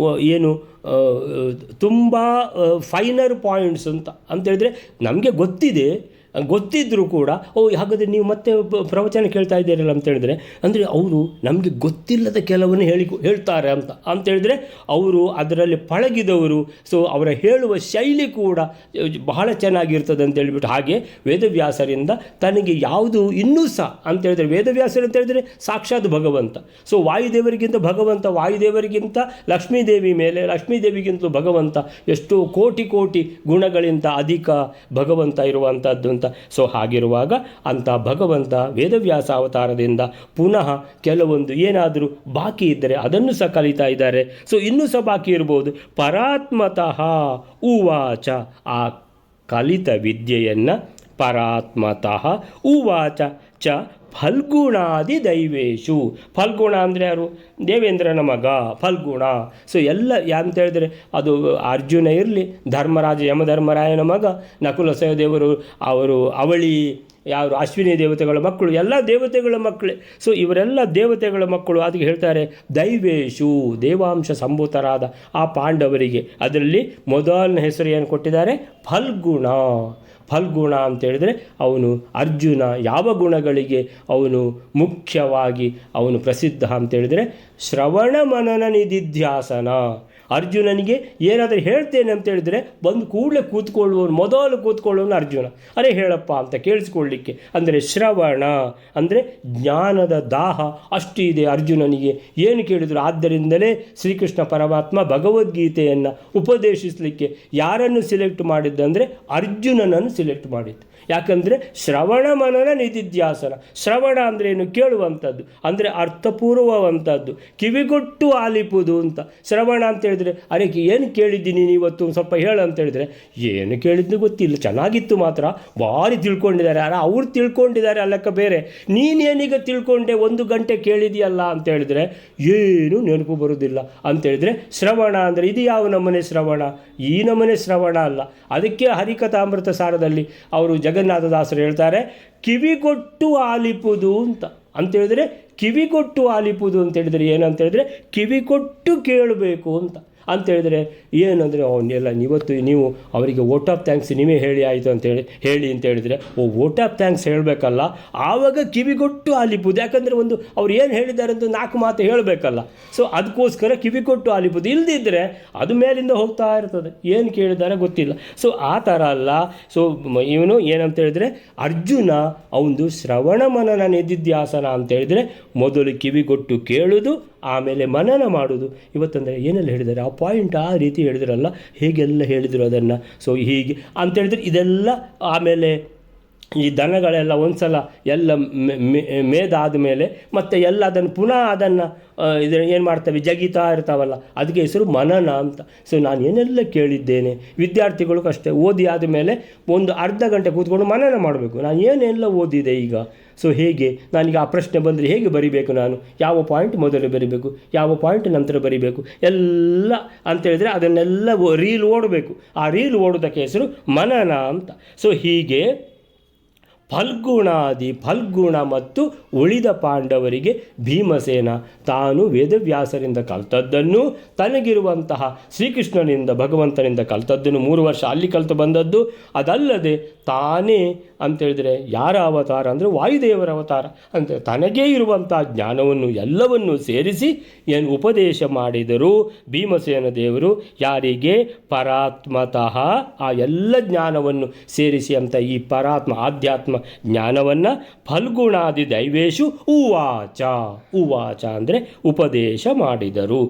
ಏನು ತುಂಬ ಫೈನರ್ ಪಾಯಿಂಟ್ಸ್ ಅಂತೇಳಿದರೆ ನಮಗೆ ಗೊತ್ತಿದ್ದರೂ ಕೂಡ ಹಾಗಾದರೆ ನೀವು ಮತ್ತೆ ಪ್ರವಚನ ಕೇಳ್ತಾ ಇದ್ದೀರಲ್ಲ ಅಂತೇಳಿದರೆ, ಅಂದರೆ ಅವರು ನಮಗೆ ಗೊತ್ತಿಲ್ಲದ ಕೆಲವನ್ನು ಹೇಳ್ತಾರೆ ಅಂತೇಳಿದರೆ ಅವರು ಅದರಲ್ಲಿ ಪಳಗಿದವರು. ಸೊ ಅವರ ಹೇಳುವ ಶೈಲಿ ಕೂಡ ಬಹಳ ಚೆನ್ನಾಗಿರ್ತದೆ ಅಂತೇಳಿಬಿಟ್ಟು ಹಾಗೆ ವೇದವ್ಯಾಸರಿಂದ ತನಗೆ ಯಾವುದು ಇನ್ನೂ ಸಹ ಅಂತೇಳಿದರೆ, ವೇದವ್ಯಾಸರು ಅಂತೇಳಿದರೆ ಸಾಕ್ಷಾತ್ ಭಗವಂತ. ಸೊ ವಾಯುದೇವರಿಗಿಂತ ಭಗವಂತ, ವಾಯುದೇವರಿಗಿಂತ ಲಕ್ಷ್ಮೀದೇವಿ ಮೇಲೆ, ಲಕ್ಷ್ಮೀದೇವಿಗಿಂತಲೂ ಭಗವಂತ ಎಷ್ಟೋ ಕೋಟಿ ಗುಣಗಳಿಂದ ಅಧಿಕ ಭಗವಂತ ಇರುವಂಥದ್ದು ಅಂತ. ಸೊ ಹಾಗಿರುವಾಗ ಅಂಥ ಭಗವಂತ ವೇದವ್ಯಾಸ ಅವತಾರದಿಂದ ಪುನಃ ಕೆಲವೊಂದು ಏನಾದರೂ ಬಾಕಿ ಇದ್ದರೆ ಅದನ್ನು ಸಹ ಕಲಿತಾ ಇದ್ದಾರೆ. ಸೊ ಇನ್ನೂ ಸಹ ಬಾಕಿ ಇರ್ಬೋದು. ಪರಾತ್ಮತಃ ಉವಾಚ, ಆ ಕಲಿತ ವಿದ್ಯೆಯನ್ನು ಪರಾತ್ಮತಃ ಉವಾಚ ಚ ಫಲ್ಗುಣಾದಿ ದೈವೇಶು. ಫಲ್ಗುಣ ಅಂದರೆ ಯಾರು, ದೇವೇಂದ್ರನ ಮಗ ಫಲ್ಗುಣ. ಸೊ ಎಲ್ಲ ಅಂತ ಹೇಳಿದ್ರೆ ಅದು ಅರ್ಜುನ ಇರಲಿ, ಯಮಧರ್ಮರಾಯನ ಮಗ ನಕುಲ ಸಹದೇವರು, ಅವಳಿ ಯಾರು ಅಶ್ವಿನಿ ದೇವತೆಗಳ ಮಕ್ಕಳು, ಎಲ್ಲ ದೇವತೆಗಳ ಮಕ್ಕಳೇ. ಸೊ ಇವರೆಲ್ಲ ದೇವತೆಗಳ ಮಕ್ಕಳು. ಅದಕ್ಕೆ ಹೇಳ್ತಾರೆ ದೈವೇಶು, ದೇವಾಂಶ ಸಂಭೂತರಾದ ಆ ಪಾಂಡವರಿಗೆ. ಅದರಲ್ಲಿ ಮೊದಲನೇ ಹೆಸರು ಏನು ಕೊಟ್ಟಿದ್ದಾರೆ, ಫಲ್ಗುಣ ಅಂತೇಳಿದರೆ ಅವನು ಅರ್ಜುನ ಯಾವ ಗುಣಗಳಿಗೆ ಅವನು ಮುಖ್ಯವಾಗಿ ಅವನು ಪ್ರಸಿದ್ಧ ಅಂತೇಳಿದರೆ ಶ್ರವಣ ಮನನ ನಿಧಿಧ್ಯಾಸನ. ಅರ್ಜುನನಿಗೆ ಏನಾದರೂ ಹೇಳ್ತೇನೆ ಅಂತ ಹೇಳಿದರೆ ಬಂದು ಕೂಡಲೇ ಮೊದಲು ಕೂತ್ಕೊಳ್ಳುವನು ಅರ್ಜುನ. ಅರೆ ಹೇಳಪ್ಪ ಅಂತ ಕೇಳಿಸ್ಕೊಳ್ಳಿಕ್ಕೆ. ಅಂದರೆ ಶ್ರವಣ ಅಂದರೆ ಜ್ಞಾನದ ದಾಹ ಅಷ್ಟು ಇದೆ ಅರ್ಜುನನಿಗೆ. ಏನು ಕೇಳಿದರು? ಆದ್ದರಿಂದಲೇ ಶ್ರೀಕೃಷ್ಣ ಪರಮಾತ್ಮ ಭಗವದ್ಗೀತೆಯನ್ನು ಉಪದೇಶಿಸಲಿಕ್ಕೆ ಯಾರನ್ನು ಸಿಲೆಕ್ಟ್ ಮಾಡಿದ್ದಂದರೆ ಅರ್ಜುನನನ್ನು ಸಿಲೆಕ್ಟ್ ಮಾಡಿದ್ದು. ಯಾಕಂದರೆ ಶ್ರವಣ ಮನನ ನಿಧಿಧ್ಯಾಸನ. ಶ್ರವಣ ಅಂದರೆ ಏನು? ಕೇಳುವಂಥದ್ದು, ಅಂದರೆ ಅರ್ಥಪೂರ್ವವಂಥದ್ದು, ಕಿವಿಗೊಟ್ಟು ಆಲಿಪುದು ಅಂತ. ಶ್ರವಣ ಅಂತ ಹೇಳಿದರೆ ಅರೆ ಏನು ಕೇಳಿದ್ದೀನಿ ಇವತ್ತು ಸ್ವಲ್ಪ ಹೇಳು ಅಂತ ಹೇಳಿದರೆ ಏನು ಕೇಳಿದ್ದು ಗೊತ್ತಿಲ್ಲ, ಚೆನ್ನಾಗಿತ್ತು ಮಾತ್ರ, ಭಾರಿ ತಿಳ್ಕೊಂಡಿದ್ದಾರೆ. ಅವ್ರು ತಿಳ್ಕೊಂಡಿದ್ದಾರೆ ಅಲ್ಲಕ್ಕ ಬೇರೆ, ನೀನೇನೀಗ ತಿಳ್ಕೊಂಡೆ 1 ಗಂಟೆ ಕೇಳಿದೆಯಲ್ಲ ಅಂತ ಹೇಳಿದರೆ ಏನು ನೆನಪು ಬರೋದಿಲ್ಲ ಅಂತೇಳಿದರೆ ಶ್ರವಣ ಅಂದರೆ ಇದು ಯಾವ ನಮೂನೆ ಶ್ರವಣ? ಈ ನಮೂನೆ ಶ್ರವಣ ಅಲ್ಲ. ಅದಕ್ಕೆ ಹರಿಕಥಾಮೃತ ಸಾರದಲ್ಲಿ ಅವರು ಜಗನ್ನಾಥದಾಸರು ಹೇಳ್ತಾರೆ ಕಿವಿಗೊಟ್ಟು ಆಲಿಪುದು ಅಂತೇಳಿದರೆ ಕಿವಿಗೊಟ್ಟು ಆಲಿಪುದು ಅಂತೇಳಿದರೆ ಏನಂತೇಳಿದರೆ ಕಿವಿಗೊಟ್ಟು ಕೇಳಬೇಕು ಅಂತೇಳಿದರೆ ಏನಂದರೆ ಅವನ್ನೆಲ್ಲ ಇವತ್ತು ನೀವು ಅವರಿಗೆ ವೋಟ್ ಆಫ್ ಥ್ಯಾಂಕ್ಸ್ ನೀವೇ ಹೇಳಿ ಆಯಿತು ಹೇಳಿ ಅಂತ ಹೇಳಿದರೆ ವೋಟ್ ಆಫ್ ಥ್ಯಾಂಕ್ಸ್ ಹೇಳಬೇಕಲ್ಲ, ಆವಾಗ ಕಿವಿಗೊಟ್ಟು ಆಲಿಪುದು. ಯಾಕಂದರೆ ಅವ್ರು ಏನು ಹೇಳಿದ್ದಾರೆ ಅಂತ 4 ಮಾತು ಹೇಳಬೇಕಲ್ಲ. ಸೊ ಅದಕ್ಕೋಸ್ಕರ ಕಿವಿಗೊಟ್ಟು ಆಲಿಪುದು. ಇಲ್ಲದಿದ್ದರೆ ಅದು ಮೇಲಿಂದ ಹೋಗ್ತಾ ಇರ್ತದೆ, ಏನು ಕೇಳಿದ್ದಾರೆ ಗೊತ್ತಿಲ್ಲ. ಸೊ ಆ ಥರ ಅಲ್ಲ. ಸೊ ಇವನು ಏನಂತ ಹೇಳಿದರೆ ಅರ್ಜುನ ಅವನು ಶ್ರವಣ ಮನನ ನಿಧಿಧ್ಯಾಸನ ಅಂತೇಳಿದರೆ ಮೊದಲು ಕಿವಿಗೊಟ್ಟು ಕೇಳುವುದು, ಆಮೇಲೆ ಮನನ ಮಾಡುವುದು. ಇವತ್ತಂದರೆ ಏನೆಲ್ಲ ಹೇಳಿದ್ದಾರೆ ಆ ಪಾಯಿಂಟ್ ಆ ರೀತಿ ಹೇಳಿದ್ರಲ್ಲ, ಹೇಗೆಲ್ಲ ಹೇಳಿದರು ಅದನ್ನು. ಸೊ ಹೀಗೆ ಅಂತೇಳಿದ್ರೆ ಇದೆಲ್ಲ ಆಮೇಲೆ ಈ ದನಗಳೆಲ್ಲ ಒಂದು ಸಲ ಎಲ್ಲ ಮೇದಾದ ಮೇಲೆ ಮತ್ತೆ ಎಲ್ಲ ಅದನ್ನು ಪುನಃ ಅದನ್ನು ಏನು ಮಾಡ್ತವೆ, ಜಗಿತಾ ಇರ್ತಾವಲ್ಲ, ಅದಕ್ಕೆ ಹೆಸರು ಮನನ ಅಂತ. ಸೊ ನಾನು ಏನೆಲ್ಲ ಕೇಳಿದ್ದೇನೆ, ವಿದ್ಯಾರ್ಥಿಗಳು ಅಷ್ಟೇ ಓದಿ ಆದಮೇಲೆ ಒಂದು ಅರ್ಧ ಗಂಟೆ ಕೂತ್ಕೊಂಡು ಮನನ ಮಾಡಬೇಕು, ನಾನು ಏನೆಲ್ಲ ಓದಿದೆ ಈಗ. ಸೊ ಹೇಗೆ ನನಗೆ ಆ ಪ್ರಶ್ನೆ ಬಂದರೆ ಹೇಗೆ ಬರಿಬೇಕು, ನಾನು ಯಾವ ಪಾಯಿಂಟ್ ಮೊದಲು ಬರಿಬೇಕು, ಯಾವ ಪಾಯಿಂಟ್ ನಂತರ ಬರಿಬೇಕು ಎಲ್ಲ ಅಂತೇಳಿದರೆ ಅದನ್ನೆಲ್ಲ ರೀಲ್ ಓಡಬೇಕು. ಆ ರೀಲ್ ಓಡೋದಕ್ಕೆ ಹೆಸರು ಮನನ ಅಂತ. ಸೊ ಹೀಗೆ ಫಲ್ಗುಣ ಮತ್ತು ಉಳಿದ ಪಾಂಡವರಿಗೆ ಭೀಮಸೇನ ತಾನು ವೇದವ್ಯಾಸರಿಂದ ಕಲ್ತದ್ದನ್ನು, ತನಗಿರುವಂತಹ ಶ್ರೀಕೃಷ್ಣನಿಂದ ಭಗವಂತನಿಂದ ಕಲ್ತದ್ದನ್ನು 3 ವರ್ಷ ಅಲ್ಲಿ ಕಲಿತು ಬಂದದ್ದು, ಅದಲ್ಲದೆ ತಾನೇ ಅಂತೇಳಿದರೆ ಯಾರ ಅವತಾರ ಅಂದರೆ ವಾಯುದೇವರ ಅವತಾರ ಅಂತ ತನಗೇ ಇರುವಂಥ ಜ್ಞಾನವನ್ನು ಎಲ್ಲವನ್ನೂ ಸೇರಿಸಿ ಏನು ಉಪದೇಶ ಮಾಡಿದರು ಭೀಮಸೇನ ದೇವರು. ಯಾರಿಗೆ? ಪರಾತ್ಮತಃ ಆ ಎಲ್ಲ ಜ್ಞಾನವನ್ನು ಸೇರಿಸಿ ಅಂತ ಈ ಪರಾತ್ಮ ಆಧ್ಯಾತ್ಮ ಜ್ಞಾನವನ್ನು ಫಲ್ಗುಣಾದಿ ದೈವೇಶು ಉವಾಚ ಅಂದರೆ ಉಪದೇಶ ಮಾಡಿದರು.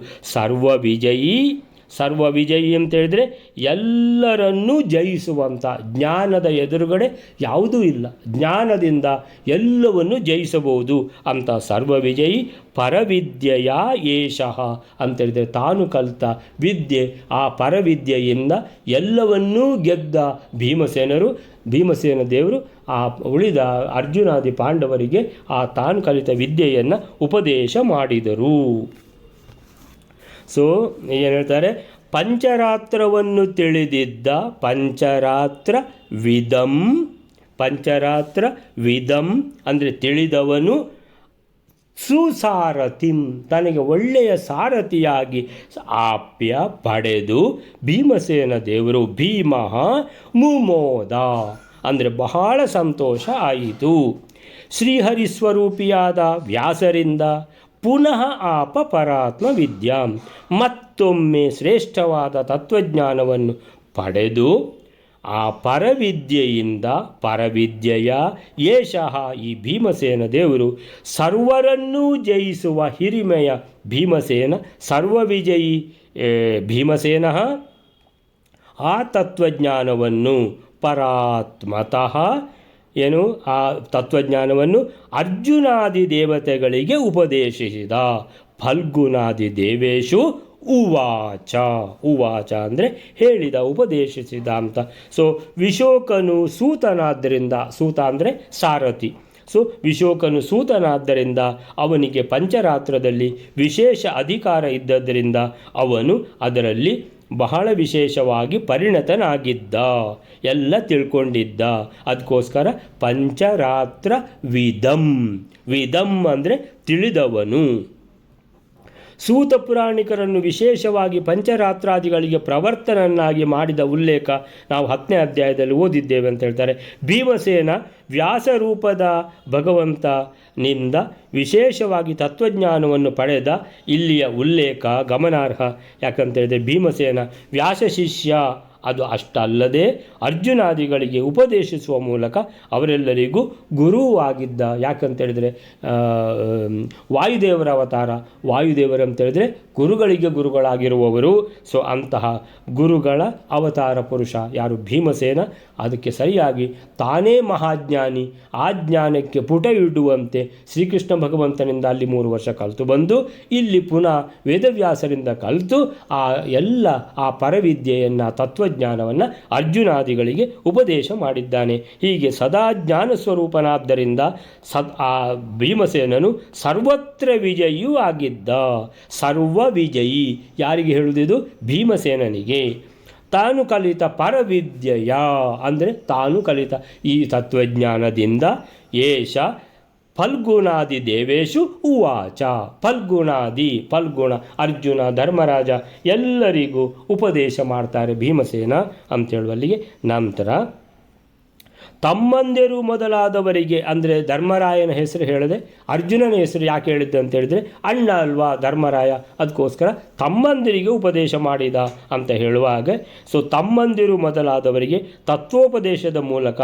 ಸರ್ವವಿಜಯಿ ಅಂತ ಹೇಳಿದರೆ ಎಲ್ಲರನ್ನೂ ಜಯಿಸುವಂಥ, ಜ್ಞಾನದ ಎದುರುಗಡೆ ಯಾವುದೂ ಇಲ್ಲ, ಜ್ಞಾನದಿಂದ ಎಲ್ಲವನ್ನು ಜಯಿಸಬಹುದು ಅಂತ ಸರ್ವವಿಜಯಿ. ಪರವಿದ್ಯೆಯ ಏಷಃ ಅಂತೇಳಿದರೆ ತಾನು ಕಲಿತ ವಿದ್ಯೆ, ಆ ಪರವಿದ್ಯೆಯಿಂದ ಎಲ್ಲವನ್ನೂ ಗೆದ್ದ ಭೀಮಸೇನ ದೇವರು ಆ ಉಳಿದ ಅರ್ಜುನಾದಿ ಪಾಂಡವರಿಗೆ ಆ ತಾನು ಕಲಿತ ವಿದ್ಯೆಯನ್ನು ಉಪದೇಶ ಮಾಡಿದರು. ಸೊ ಏನು ಹೇಳ್ತಾರೆ? ಪಂಚರಾತ್ರವನ್ನು ತಿಳಿದಿದ್ದ ಪಂಚರಾತ್ರ ವಿದಂ ಅಂದರೆ ತಿಳಿದವನು, ಸುಸಾರಥಿಂ ತನಗೆ ಒಳ್ಳೆಯ ಸಾರಥಿಯಾಗಿ ಆಪ್ಯ ಪಡೆದು ಭೀಮಸೇನ ದೇವರು ಭೀಮಃ ಮುಮೋದ ಅಂದರೆ ಬಹಳ ಸಂತೋಷ ಆಯಿತು. ಶ್ರೀಹರಿಸ್ವರೂಪಿಯಾದ ವ್ಯಾಸರಿಂದ ಪುನಃ ಆಪ ಪರಾತ್ಮ ವಿದ್ಯಾಂ ಮತ್ತೊಮ್ಮೆ ಶ್ರೇಷ್ಠವಾದ ತತ್ವಜ್ಞಾನವನ್ನು ಪಡೆದು ಆ ಪರವಿದ್ಯೆಯ ಏಷಃ ಈ ಭೀಮಸೇನ ದೇವರು ಸರ್ವರನ್ನೂ ಜಯಿಸುವ ಹಿರಿಮೆಯ ಭೀಮಸೇನ, ಸರ್ವವಿಜಯಿ ಭೀಮಸೇನ ಆ ತತ್ವಜ್ಞಾನವನ್ನು ಪರಾತ್ಮತಃ ಏನು ಆ ತತ್ವಜ್ಞಾನವನ್ನು ಅರ್ಜುನಾದಿ ದೇವತೆಗಳಿಗೆ ಉಪದೇಶಿಸಿದ. ಫಲ್ಗುನಾದಿ ದೇವೇಶು ಉವಾಚ ಅಂದರೆ ಹೇಳಿದ, ಉಪದೇಶಿಸಿದ ಅಂತ. ಸೊ ವಿಶೋಕನು ಸೂತನಾದ್ದರಿಂದ, ಸೂತ ಅಂದರೆ ಸಾರಥಿ. ಸೊ ವಿಶೋಕನು ಸೂತನಾದ್ದರಿಂದ ಅವನಿಗೆ ಪಂಚರಾತ್ರದಲ್ಲಿ ವಿಶೇಷ ಅಧಿಕಾರ ಇದ್ದದ್ದರಿಂದ ಅವನು ಅದರಲ್ಲಿ ಬಹಳ ವಿಶೇಷವಾಗಿ ಪರಿಣತನಾಗಿದ್ದ, ಎಲ್ಲ ತಿಳ್ಕೊಂಡಿದ್ದ. ಅದಕ್ಕೋಸ್ಕರ ಪಂಚರಾತ್ರ ವಿದಂ ಅಂದರೆ ತಿಳಿದವನು. ಸೂತ ಪುರಾಣಿಕರನ್ನು ವಿಶೇಷವಾಗಿ ಪಂಚರಾತ್ರಾದಿಗಳಿಗೆ ಪ್ರವರ್ತನನ್ನಾಗಿ ಮಾಡಿದ ಉಲ್ಲೇಖ ನಾವು 10ನೇ ಅಧ್ಯಾಯದಲ್ಲಿ ಓದಿದ್ದೇವೆ ಅಂತ ಹೇಳ್ತಾರೆ. ಭೀಮಸೇನ ವ್ಯಾಸರೂಪದ ಭಗವಂತನಿಂದ ವಿಶೇಷವಾಗಿ ತತ್ವಜ್ಞಾನವನ್ನು ಪಡೆದ ಇಲ್ಲಿಯ ಉಲ್ಲೇಖ ಗಮನಾರ್ಹ. ಯಾಕಂತೇಳಿದರೆ ಭೀಮಸೇನ ವ್ಯಾಸ ಶಿಷ್ಯ, ಅದು ಅಷ್ಟಲ್ಲದೆ ಅರ್ಜುನಾದಿಗಳಿಗೆ ಉಪದೇಶಿಸುವ ಮೂಲಕ ಅವರೆಲ್ಲರಿಗೂ ಗುರುವಾಗಿದ್ದ. ಯಾಕಂತೇಳಿದರೆ ವಾಯುದೇವರ ಅವತಾರ, ವಾಯುದೇವರು ಅಂತೇಳಿದರೆ ಗುರುಗಳಿಗೆ ಗುರುಗಳಾಗಿರುವವರು. ಸೊ ಅಂತಹ ಗುರುಗಳ ಅವತಾರ ಪುರುಷ ಯಾರು ಭೀಮಸೇನ, ಅದಕ್ಕೆ ಸರಿಯಾಗಿ ತಾನೇ ಮಹಾಜ್ಞಾನಿ, ಆ ಜ್ಞಾನಕ್ಕೆ ಪುಟ ಇಡುವಂತೆ ಶ್ರೀಕೃಷ್ಣ ಭಗವಂತನಿಂದ ಅಲ್ಲಿ 3 ವರ್ಷ ಕಲಿತು ಬಂದು ಇಲ್ಲಿ ಪುನಃ ವೇದವ್ಯಾಸರಿಂದ ಕಲಿತು ಆ ಪರವಿದ್ಯೆಯನ್ನು ತತ್ವಜ್ಞಾನವನ್ನು ಅರ್ಜುನಾದಿಗಳಿಗೆ ಉಪದೇಶ ಮಾಡಿದ್ದಾನೆ. ಹೀಗೆ ಸದಾ ಜ್ಞಾನ ಸ್ವರೂಪನಾದ್ದರಿಂದ ಆ ಭೀಮಸೇನನು ಸರ್ವತ್ರ ವಿಜಯಿಯೂ ಆಗಿದ್ದ. ಸರ್ವ ವಿಜಯಿ ಯಾರಿಗೆ ಹೇಳುವುದಿದು? ಭೀಮಸೇನನಿಗೆ. ತಾನು ಕಲಿತ ಪರವಿದ್ಯೆಯ ಅಂದರೆ ತಾನು ಕಲಿತ ಈ ತತ್ವಜ್ಞಾನದಿಂದ ಏಷ ಫಲ್ಗುಣಾದಿ ದೇವೇಶು ಉವಾಚ. ಫಲ್ಗುಣ ಅರ್ಜುನ, ಧರ್ಮರಾಜ ಎಲ್ಲರಿಗೂ ಉಪದೇಶ ಮಾಡ್ತಾರೆ ಭೀಮಸೇನ ಅಂತೇಳುವಲ್ಲಿಗೆ. ನಂತರ ತಮ್ಮಂದಿರು ಮೊದಲಾದವರಿಗೆ, ಅಂದರೆ ಧರ್ಮರಾಯನ ಹೆಸರು ಹೇಳದೆ ಅರ್ಜುನನ ಹೆಸರು ಯಾಕೆ ಹೇಳಿದ್ದೆ ಅಂತ ಹೇಳಿದರೆ ಅಣ್ಣ ಅಲ್ವಾ ಧರ್ಮರಾಯ, ಅದಕ್ಕೋಸ್ಕರ ತಮ್ಮಂದಿರಿಗೆ ಉಪದೇಶ ಮಾಡಿದ ಅಂತ ಹೇಳುವಾಗ, ಸೊ ತಮ್ಮಂದಿರು ಮೊದಲಾದವರಿಗೆ ತತ್ವೋಪದೇಶದ ಮೂಲಕ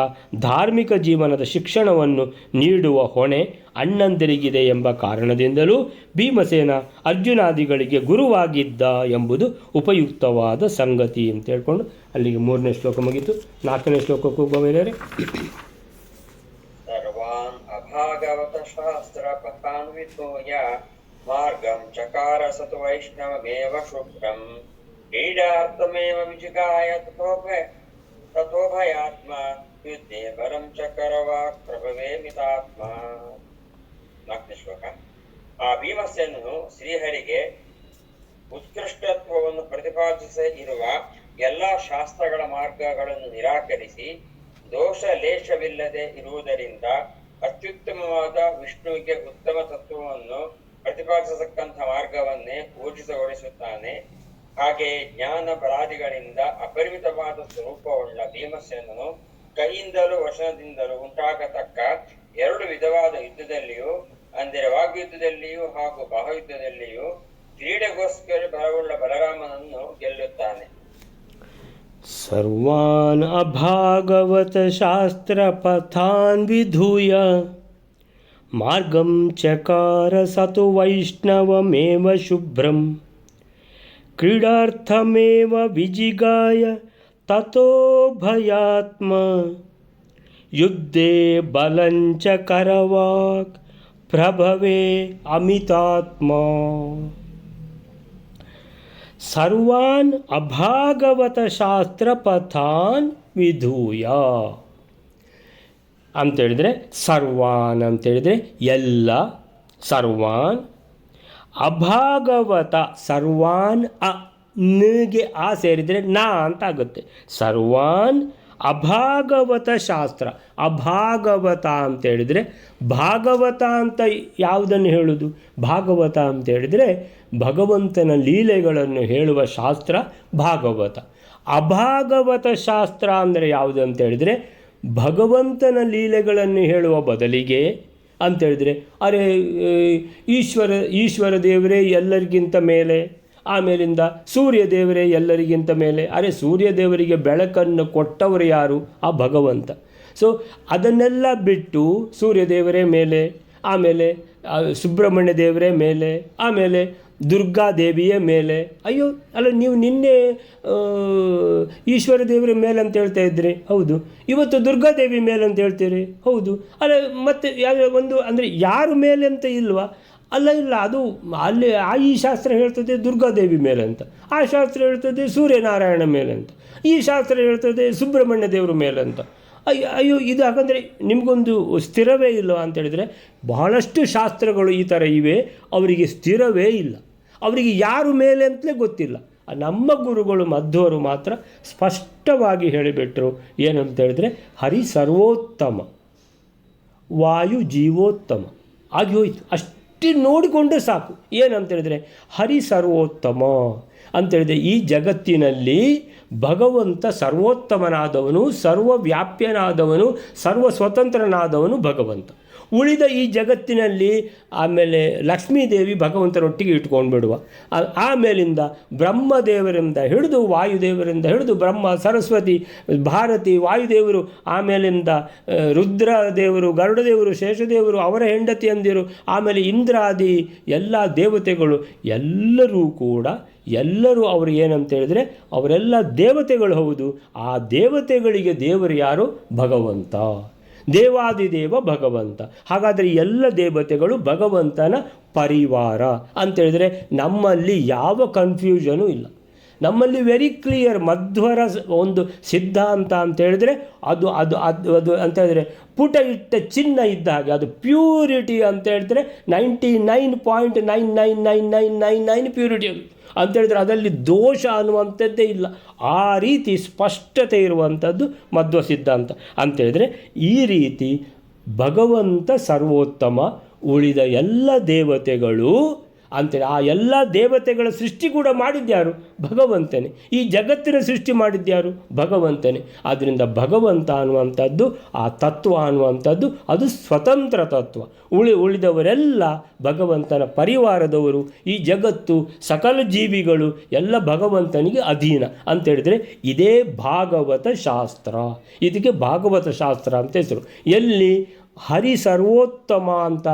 ಧಾರ್ಮಿಕ ಜೀವನದ ಶಿಕ್ಷಣವನ್ನು ನೀಡುವ ಹೊಣೆ ಅಣ್ಣಂದಿರಿಗಿದೆ ಎಂಬ ಕಾರಣದಿಂದಲೂ ಭೀಮಸೇನ ಅರ್ಜುನಾದಿಗಳಿಗೆ ಗುರುವಾಗಿದ್ದ ಎಂಬುದು ಉಪಯುಕ್ತವಾದ ಸಂಗತಿ ಅಂತ ಹೇಳ್ಕೊಂಡು ಅಲ್ಲಿಗೆ 3ನೇ ಶ್ಲೋಕ ಮುಗಿತು. 4ನೇ ಶ್ಲೋಕಕ್ಕೆ ಹೋಗುವ ಮೇಲೆ ಸರ್ವಾನ್ ಅಭಾಗವತ ಶಾಸ್ತ್ರ ಪಥಾನ್ವಿತೋಯ ಮಾರ್ಗಂ ಚಕಾರ ಸತು ವೈಷ್ಣವಮೇವ ಶುಭ್ರಂ ಕ್ರೀಡಾರ್ಥಮೇವ ವಿಜಿಗಾಯ ತಥೋಭಯಾತ್ಮ ಯುದ್ಧೇ ಬಲಂ ಚಕರವಾಕ್ ಪ್ರಭವೇ ಮಿತಾತ್ಮ. 4ನೇ ಶ್ಲೋಕ. ಆ ಭೀಮಸೇನನು ಶ್ರೀಹರಿಗೆ ಉತ್ಕೃಷ್ಟತ್ವವನ್ನು ಪ್ರತಿಪಾದಿಸ ಇರುವ ಎಲ್ಲ ಶಾಸ್ತ್ರಗಳ ಮಾರ್ಗಗಳನ್ನು ನಿರಾಕರಿಸಿ ದೋಷ ಲೇಷವಿಲ್ಲದೆ ಇರುವುದರಿಂದ ಅತ್ಯುತ್ತಮವಾದ ವಿಷ್ಣುವಿಗೆ ಉತ್ತಮ ತತ್ವವನ್ನು ಪ್ರತಿಪಾದಿಸತಕ್ಕಂಥ ಮಾರ್ಗವನ್ನೇ ಊರ್ಜಿತಗೊಳಿಸುತ್ತಾನೆ. ಹಾಗೆಯೇ ಜ್ಞಾನ ಬಲಾದಿಗಳಿಂದ ಅಪರಿಮಿತವಾದ ಸ್ವರೂಪವುಳ್ಳ ಭೀಮಸೇನನು ಕೈಯಿಂದಲೂ ವಚನದಿಂದಲೂ ಉಂಟಾಗತಕ್ಕ 2 ವಿಧವಾದ ಯುದ್ಧದಲ್ಲಿಯೂ, ಅಂದರೆ ವಾಗ್ಯುದ್ಧದಲ್ಲಿಯೂ ಹಾಗೂ ಬಾಹುಯುದ್ಧದಲ್ಲಿಯೂ ಕ್ರೀಡೆಗೋಸ್ಕರ ಬಲವುಳ್ಳ ಬಲರಾಮನನ್ನು ಗೆಲ್ಲುತ್ತಾನೆ. ಸರ್ವಾನ್ ಅಭಾಗವತ ಶಾಸ್ತ್ರ ಪಥಾನ್ ವಿಧೂಯ ಮಾರ್ಗಂ ಚಕಾರ ಸತು ವೈಷ್ಣವಮೇವ ಶುಭ್ರಂ ಕ್ರೀಡಾರ್ಥಮೇವ ವಿಜಿಗಾಯ ತಥೋ ಭಯಾತ್ಮ ಯುದ್ಧೇ ಬಲಂಚ ಕರವಾಕ್ ಪ್ರಭವೇ ಅಮಿತಾತ್ಮ. ಸರ್ವಾನ್ ಅಭಾಗವತ ಶಾಸ್ತ್ರ ಪಥಾನ್ ವಿಧೂಯ ಅಂತೇಳಿದರೆ, ಸರ್ವಾನ್ ಅಂತೇಳಿದರೆ ಎಲ್ಲ, ಸರ್ವಾನ್ ಅಭಾಗವತ, ಸರ್ವಾನ್ ಗೆ ಆ ಸೇರಿದರೆ ನಾ ಅಂತ ಆಗುತ್ತೆ. ಸರ್ವಾನ್ ಅಭಾಗವತ ಶಾಸ್ತ್ರ, ಅಭಾಗವತ ಅಂತೇಳಿದರೆ ಭಾಗವತ ಅಂತ ಯಾವುದನ್ನು ಹೇಳುವುದು? ಭಾಗವತ ಅಂತೇಳಿದರೆ ಭಗವಂತನ ಲೀಲೆಗಳನ್ನು ಹೇಳುವ ಶಾಸ್ತ್ರ ಭಾಗವತ. ಅಭಾಗವತ ಶಾಸ್ತ್ರ ಅಂದರೆ ಯಾವುದು ಅಂತೇಳಿದರೆ ಭಗವಂತನ ಲೀಲೆಗಳನ್ನು ಹೇಳುವ ಬದಲಿಗೆ ಅಂತೇಳಿದರೆ ಅರೆ ಈಶ್ವರ ದೇವರೇ ಎಲ್ಲರಿಗಿಂತ ಮೇಲೆ, ಆಮೇಲಿಂದ ಸೂರ್ಯ ದೇವರೇ ಎಲ್ಲರಿಗಿಂತ ಮೇಲೆ. ಅರೆ ಸೂರ್ಯ ದೇವರಿಗೆ ಬೆಳಕನ್ನು ಕೊಟ್ಟವರು ಯಾರು? ಆ ಭಗವಂತ. ಸೊ ಅದನ್ನೆಲ್ಲ ಬಿಟ್ಟು ಸೂರ್ಯ ದೇವರೇ ಮೇಲೆ, ಆಮೇಲೆ ಸುಬ್ರಹ್ಮಣ್ಯ ದೇವರೇ ಮೇಲೆ, ಆಮೇಲೆ ದುರ್ಗಾದೇವಿಯ ಮೇಲೆ. ಅಯ್ಯೋ ಅಲ್ಲ, ನೀವು ನಿನ್ನೆ ಈಶ್ವರ ದೇವರ ಮೇಲೆ ಅಂತ ಹೇಳ್ತಾ ಇದ್ರಿ, ಹೌದು. ಇವತ್ತು ದುರ್ಗಾದೇವಿ ಮೇಲೆ ಅಂತ ಹೇಳ್ತೀರಿ, ಹೌದು. ಅಲ್ಲ ಮತ್ತೆ ಒಂದು ಅಂದರೆ ಯಾರು ಮೇಲೆ ಅಂತ ಇಲ್ವಾ? ಇಲ್ಲ, ಅದು ಅಲ್ಲಿ ಈ ಶಾಸ್ತ್ರ ಹೇಳ್ತದೆ ದುರ್ಗಾದೇವಿ ಮೇಲೆ ಅಂತ, ಆ ಶಾಸ್ತ್ರ ಹೇಳ್ತದೆ ಸೂರ್ಯನಾರಾಯಣ ಮೇಲೆ ಅಂತ, ಈ ಶಾಸ್ತ್ರ ಹೇಳ್ತದೆ ಸುಬ್ರಹ್ಮಣ್ಯ ದೇವರ ಮೇಲೆ ಅಂತ. ಅಯ್ಯೋ ಇದು ಹಾಗಂದರೆ ನಿಮಗೊಂದು ಸ್ಥಿರವೇ ಇಲ್ಲವ ಅಂತೇಳಿದರೆ, ಬಹಳಷ್ಟು ಶಾಸ್ತ್ರಗಳು ಈ ಥರ ಇವೆ, ಅವರಿಗೆ ಸ್ಥಿರವೇ ಇಲ್ಲ, ಅವರಿಗೆ ಯಾರು ಮೇಲೆ ಅಂತಲೇ ಗೊತ್ತಿಲ್ಲ. ನಮ್ಮ ಗುರುಗಳು ಮಧ್ವರು ಮಾತ್ರ ಸ್ಪಷ್ಟವಾಗಿ ಹೇಳಿಬಿಟ್ರು. ಏನಂತ ಹೇಳಿದ್ರೆ ಹರಿ ಸರ್ವೋತ್ತಮ, ವಾಯು ಜೀವೋತ್ತಮ ಆಗಿ ಹೋಯ್ತು. ಅಷ್ಟು ಇಷ್ಟು ನೋಡಿಕೊಂಡ್ರೆ ಸಾಕು. ಏನಂತೇಳಿದರೆ ಹರಿ ಸರ್ವೋತ್ತಮ ಅಂತೇಳಿದರೆ ಈ ಜಗತ್ತಿನಲ್ಲಿ ಭಗವಂತ ಸರ್ವೋತ್ತಮನಾದವನು, ಸರ್ವವ್ಯಾಪ್ಯನಾದವನು, ಸರ್ವ ಸ್ವತಂತ್ರನಾದವನು ಭಗವಂತ. ಉಳಿದ ಈ ಜಗತ್ತಿನಲ್ಲಿ ಆಮೇಲೆ ಲಕ್ಷ್ಮೀದೇವಿ ಭಗವಂತನೊಟ್ಟಿಗೆ ಇಟ್ಕೊಂಡು ಬಿಡುವ. ಆಮೇಲಿಂದ ಬ್ರಹ್ಮದೇವರಿಂದ ಹಿಡಿದು ವಾಯುದೇವರಿಂದ ಹಿಡಿದು ಬ್ರಹ್ಮ, ಸರಸ್ವತಿ, ಭಾರತಿ, ವಾಯುದೇವರು, ಆಮೇಲಿಂದ ರುದ್ರದೇವರು, ಗರುಡದೇವರು, ಶೇಷದೇವರು, ಅವರ ಹೆಂಡತಿಯಂದಿರು, ಆಮೇಲೆ ಇಂದ್ರಾದಿ ಎಲ್ಲ ದೇವತೆಗಳು ಎಲ್ಲರೂ ಅವರು ಏನಂತೇಳಿದರೆ ಅವರೆಲ್ಲ ದೇವತೆಗಳು. ಹೌದು, ಆ ದೇವತೆಗಳಿಗೆ ದೇವರು ಯಾರು? ಭಗವಂತ, ದೇವಾದಿದೇವ ಭಗವಂತ. ಹಾಗಾದರೆ ಎಲ್ಲ ದೇವತೆಗಳು ಭಗವಂತನ ಪರಿವಾರ ಅಂತೇಳಿದರೆ ನಮ್ಮಲ್ಲಿ ಯಾವ ಕನ್ಫ್ಯೂಷನೂ ಇಲ್ಲ. ನಮ್ಮಲ್ಲಿ ವೆರಿ ಕ್ಲಿಯರ್. ಮಧ್ವರ ಒಂದು ಸಿದ್ಧಾಂತ ಅಂತೇಳಿದರೆ ಅದು ಅದು ಅದು ಅದು ಅಂತ ಹೇಳಿದ್ರೆ ಪುಟ ಇಟ್ಟ ಚಿನ್ನ ಇದ್ದ ಹಾಗೆ. ಅದು ಪ್ಯೂರಿಟಿ ಅಂತ ಹೇಳಿದ್ರೆ 99.99999 ಪ್ಯೂರಿಟಿ ಅದು ಅಂತೇಳಿದ್ರೆ ಅದರಲ್ಲಿ ದೋಷ ಅನ್ನುವಂಥದ್ದೇ ಇಲ್ಲ. ಆ ರೀತಿ ಸ್ಪಷ್ಟತೆ ಇರುವಂಥದ್ದು ಮಧ್ವ ಸಿದ್ಧಾಂತ ಅಂತೇಳಿದರೆ ಈ ರೀತಿ ಭಗವಂತ ಸರ್ವೋತ್ತಮ, ಉಳಿದ ಎಲ್ಲ ದೇವತೆಗಳು ಅಂತೇಳಿ ಆ ಎಲ್ಲ ದೇವತೆಗಳ ಸೃಷ್ಟಿ ಕೂಡ ಮಾಡಿದ್ಯಾರು? ಭಗವಂತನೇ. ಈ ಜಗತ್ತಿನ ಸೃಷ್ಟಿ ಮಾಡಿದ್ಯಾರು? ಭಗವಂತನೇ. ಆದ್ದರಿಂದ ಭಗವಂತ ಅನ್ನುವಂಥದ್ದು, ಆ ತತ್ವ ಅನ್ನುವಂಥದ್ದು ಅದು ಸ್ವತಂತ್ರ ತತ್ವ. ಉಳಿದವರೆಲ್ಲ ಭಗವಂತನ ಪರಿವಾರದವರು. ಈ ಜಗತ್ತು, ಸಕಲ ಜೀವಿಗಳು ಎಲ್ಲ ಭಗವಂತನಿಗೆ ಅಧೀನ ಅಂತೇಳಿದರೆ ಇದೇ ಭಾಗವತ ಶಾಸ್ತ್ರ. ಇದಕ್ಕೆ ಭಾಗವತ ಶಾಸ್ತ್ರ ಅಂತ ಹೆಸರು. ಎಲ್ಲಿ ಹರಿ ಸರ್ವೋತ್ತಮ ಅಂತ